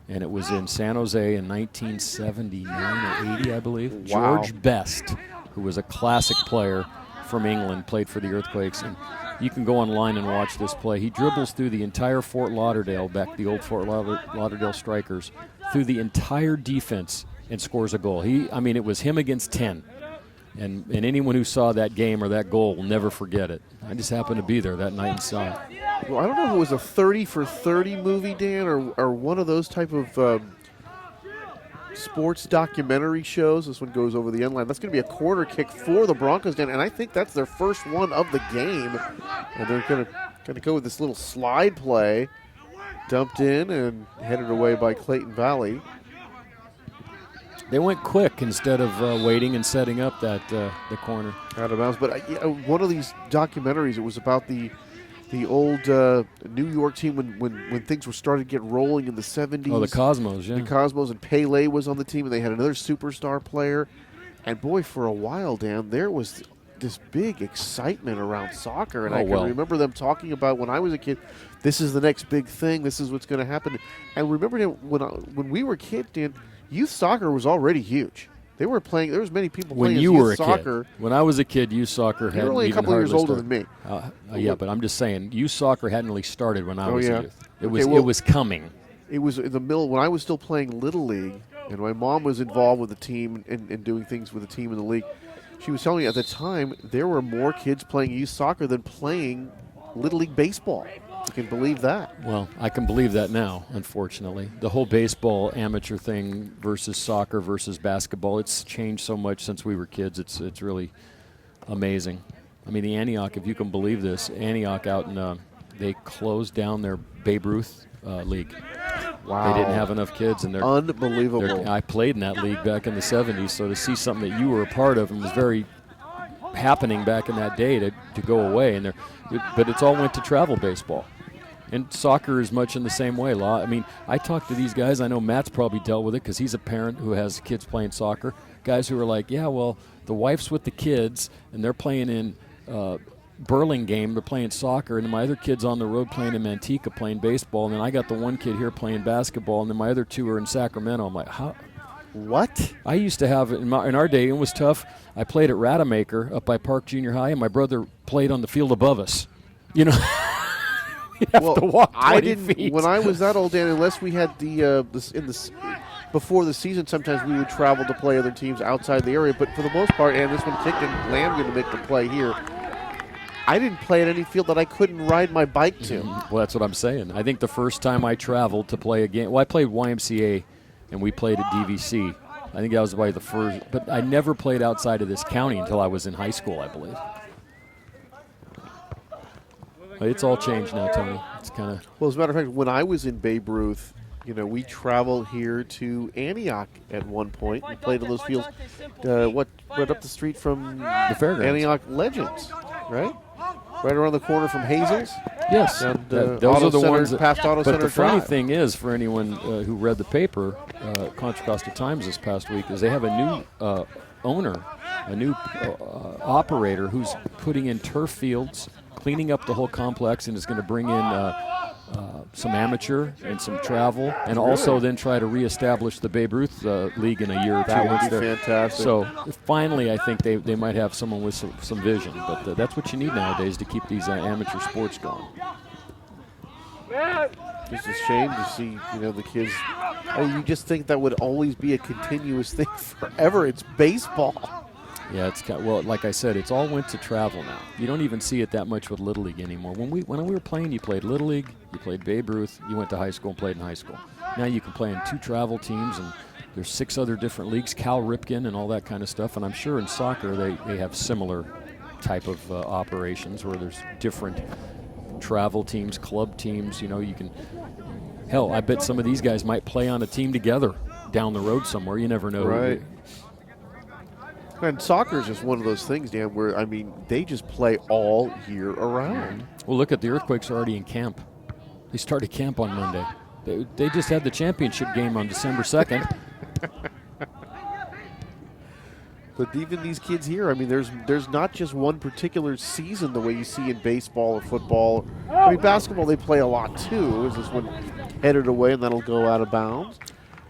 and it was in San Jose in 1979 or 80, I believe. Wow. George Best, who was a classic player from England, played for the Earthquakes, and you can go online and watch this play. He dribbles through the entire Fort Lauderdale, back the old Fort Lauderdale Strikers, through the entire defense and scores a goal. It was him against 10. And anyone who saw that game or that goal will never forget it. I just happened to be there that night and saw it. Well, I don't know if it was a 30 for 30 movie, Dan, or one of those type of sports documentary shows. This one goes over the end line. That's going to be a corner kick for the Broncos, Dan, and I think that's their first one of the game. And they're going to go with this little slide play, dumped in and headed away by Clayton Valley. They went quick instead of waiting and setting up that the corner. Out of bounds. But one of these documentaries, it was about the old New York team when things were starting to get rolling in the 70s. Oh, the Cosmos, yeah. The Cosmos, and Pele was on the team, and they had another superstar player. And, boy, for a while, Dan, there was this big excitement around soccer. And I can remember them talking about when I was a kid, this is the next big thing, this is what's going to happen. And remember, Dan, when we were kids, Dan, youth soccer was already huge. They were playing. There was many people playing youth soccer. When I was a kid, youth soccer hadn't. You're only a couple years older than me. Yeah, but I'm just saying, youth soccer hadn't really started when I was a youth. It was coming. It was in the middle when I was still playing Little League, and my mom was involved with the team and doing things with the team in the league. She was telling me at the time there were more kids playing youth soccer than playing Little League baseball. You can believe that. Well, I can believe that now, unfortunately. The whole baseball amateur thing versus soccer versus basketball, it's changed so much since we were kids. It's really amazing. I mean, the Antioch, if you can believe this, Antioch out in, they closed down their Babe Ruth league. Wow. They didn't have enough kids. And unbelievable. I played in that league back in the 70s, so to see something that you were a part of and was very happening back in that day to go away. But it's all went to travel baseball. And soccer is much in the same way. I mean, I talk to these guys. I know Matt's probably dealt with it because he's a parent who has kids playing soccer. Guys who are like, yeah, well, the wife's with the kids, and they're playing in Burlingame. They're playing soccer, and my other kid's on the road playing in Manteca playing baseball, and then I got the one kid here playing basketball, and then my other two are in Sacramento. I'm like, how? What? I used to have it in our day. It was tough. I played at Rademacher up by Park Junior High, and my brother played on the field above us. You know. Well, I didn't. Feet. When I was that old, Dan, unless we had before the season, sometimes we would travel to play other teams outside the area, but for the most part, and this one kicked and Lamb going to make the play here. I didn't play at any field that I couldn't ride my bike to. Well, that's what I'm saying. I think the first time I traveled to play a game, well, I played YMCA, and we played at DVC. I think that was probably the first, but I never played outside of this county until I was in high school, I believe. But it's all changed now, Tony. It's kind of. Well, as a matter of fact, when I was in Babe Ruth, we traveled here to Antioch at one point. We played on those fields. Right up the street from the fairgrounds. Antioch Legends, right? Right around the corner from Hazel's. Yes, and, those are the ones that. Past Auto Center But the funny Drive. thing is, for anyone who read the paper, Contra Costa Times this past week, is they have a new owner, a new operator who's putting in turf fields, cleaning up the whole complex, and is going to bring in some amateur and some travel, and also then try to reestablish the Babe Ruth League in a year or two. That would be fantastic. So finally, I think they might have someone with some vision, but that's what you need nowadays to keep these amateur sports going. It's a shame to see, the kids. You just think that would always be a continuous thing forever. It's baseball. Yeah, it's well, like I said, it's all went to travel now. You don't even see it that much with Little League anymore. When we were playing, you played Little League, you played Babe Ruth, you went to high school and played in high school. Now you can play in 2 travel teams, and there's 6 other different leagues, Cal Ripken and all that kind of stuff. And I'm sure in soccer they have similar type of operations where there's different travel teams, club teams. You can. Hell, I bet some of these guys might play on a team together down the road somewhere. You never know. Right. And soccer is just one of those things, Dan, where, they just play all year around. Well, look at the Earthquakes already in camp. They started camp on Monday. They just had the championship game on December 2nd. But even these kids here, there's not just one particular season the way you see in baseball or football. Basketball, they play a lot too. Is this one headed away and that'll go out of bounds?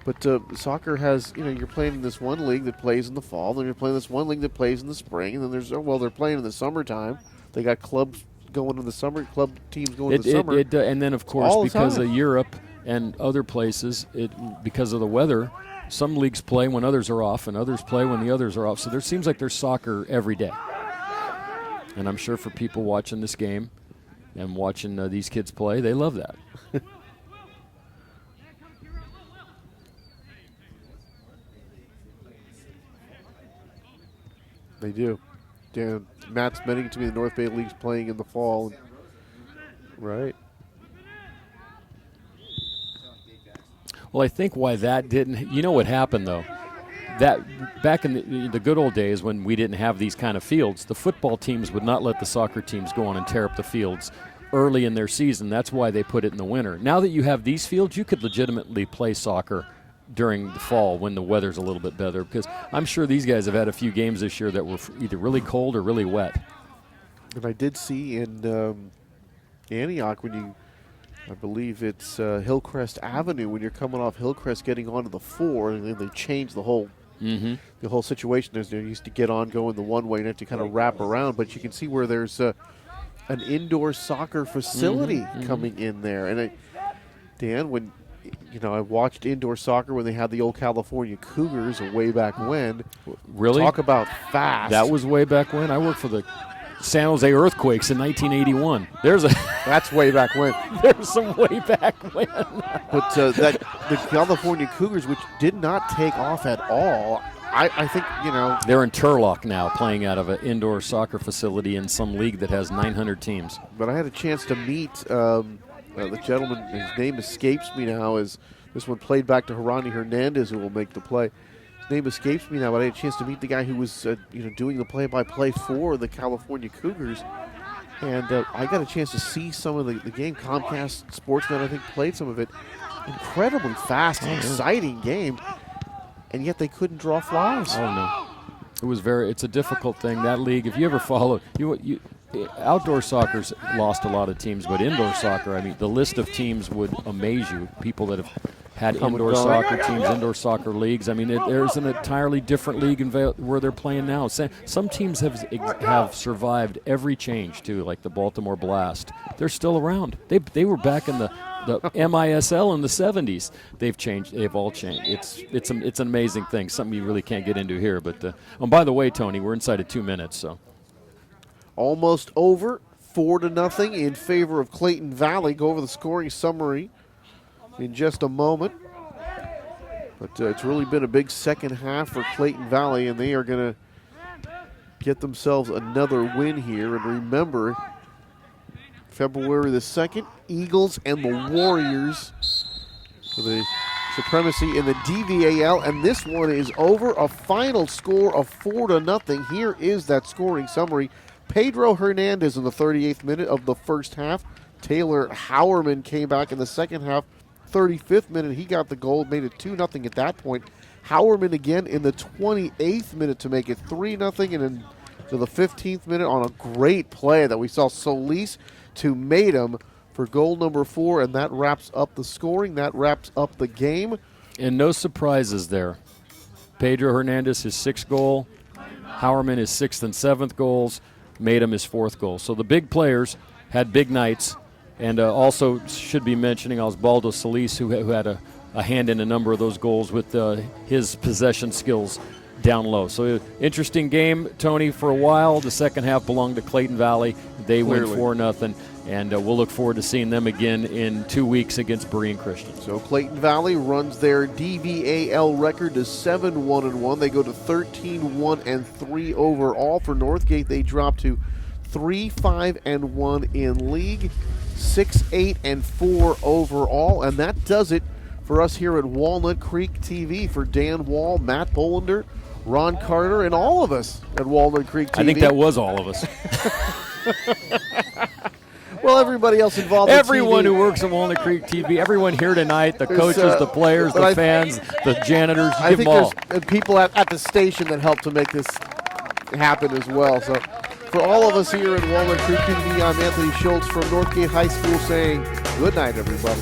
But soccer has, you're playing in this one league that plays in the fall, then you're playing this one league that plays in the spring, and then they're playing in the summertime. They got clubs going in the summer, club teams going in the summer. And then, of course, because of Europe and other places, because of the weather, some leagues play when others are off, and others play when the others are off. So there seems like there's soccer every day. And I'm sure for people watching this game and watching these kids play, they love that. They do. Dan, Matt's mentioning to me the North Bay League's playing in the fall. Right. Well, I think why that didn't – you know what happened, though? That back in the good old days when we didn't have these kind of fields, the football teams would not let the soccer teams go on and tear up the fields early in their season. That's why they put it in the winter. Now that you have these fields, you could legitimately play soccer during the fall when the weather's a little bit better, because I'm sure these guys have had a few games this year that were either really cold or really wet. And I did see in Antioch I believe it's Hillcrest Avenue, when you're coming off Hillcrest getting onto the 4, and then they changed the whole the whole situation. They used to get on going the one way and have to kind of wrap around, but you can see where there's an indoor soccer facility coming in there. And Dan, when I watched indoor soccer when they had the old California Cougars way back when. Really? Talk about fast. That was way back when. I worked for the San Jose Earthquakes in 1981. That's way back when. There's some way back when. But the California Cougars, which did not take off at all, I think, They're in Turlock now, playing out of an indoor soccer facility in some league that has 900 teams. But I had a chance to meet the gentleman, his name escapes me now, as this one played back to Harani Hernandez, who will make the play. His name escapes me now, but I had a chance to meet the guy who was doing the play-by-play for the California Cougars. And I got a chance to see some of the game. Comcast Sportsnet, I think, played some of it. Incredibly fast, exciting game. And yet they couldn't draw flies. Oh, no. It's a difficult thing. That league, if you ever follow, outdoor soccer's lost a lot of teams, but indoor soccer, the list of teams would amaze you. People that have had indoor soccer teams, indoor soccer leagues. There's an entirely different league where they're playing now. Some teams have survived every change, too, like the Baltimore Blast. They're still around. They were back in the The MISL in the 70s, they've changed. They've all changed. It's an amazing thing. Something you really can't get into here. But by the way, Tony, we're inside of 2 minutes. So almost over, 4-0 in favor of Clayton Valley. Go over the scoring summary in just a moment. But it's really been a big second half for Clayton Valley, and they are going to get themselves another win here. And remember, February the 2nd, Eagles and the Warriors for the supremacy in the DVAL, and this one is over. A final score of 4-0. Here is that scoring summary. Pedro Hernandez in the 38th minute of the first half. Taylor Howerman came back in the second half. 35th minute, he got the goal, made it 2-0 at that point. Howerman again in the 28th minute to make it 3-0, and then to the 15th minute on a great play that we saw Solis to Matum for goal number 4, and that wraps up the scoring. That wraps up the game. And no surprises there. Pedro Hernandez, his 6th goal. Howerman, his 6th and 7th goals. Matum, his 4th goal. So the big players had big nights. And also should be mentioning Osvaldo Solis, who had a hand in a number of those goals with his possession skills down low. So interesting game, Tony, for a while. The second half belonged to Clayton Valley. They win 4-0, and we'll look forward to seeing them again in 2 weeks against Berean Christian. So Clayton Valley runs their DVAL record to 7-1-1. They go to 13-1-3 overall. For Northgate, they drop to 3-5-1 in league, 6-8-4 overall, and that does it for us here at Walnut Creek TV. For Dan Wall, Matt Bolander, Ron Carter, and all of us at Walnut Creek TV. I think that was all of us. Well, everybody else involved. Everyone who works at Walnut Creek TV, everyone here tonight, the coaches, the players, the fans, the janitors, I think there's people at the station that helped to make this happen as well. So for all of us here at Walnut Creek TV, I'm Anthony Schultz from Northgate High School saying good night, everybody.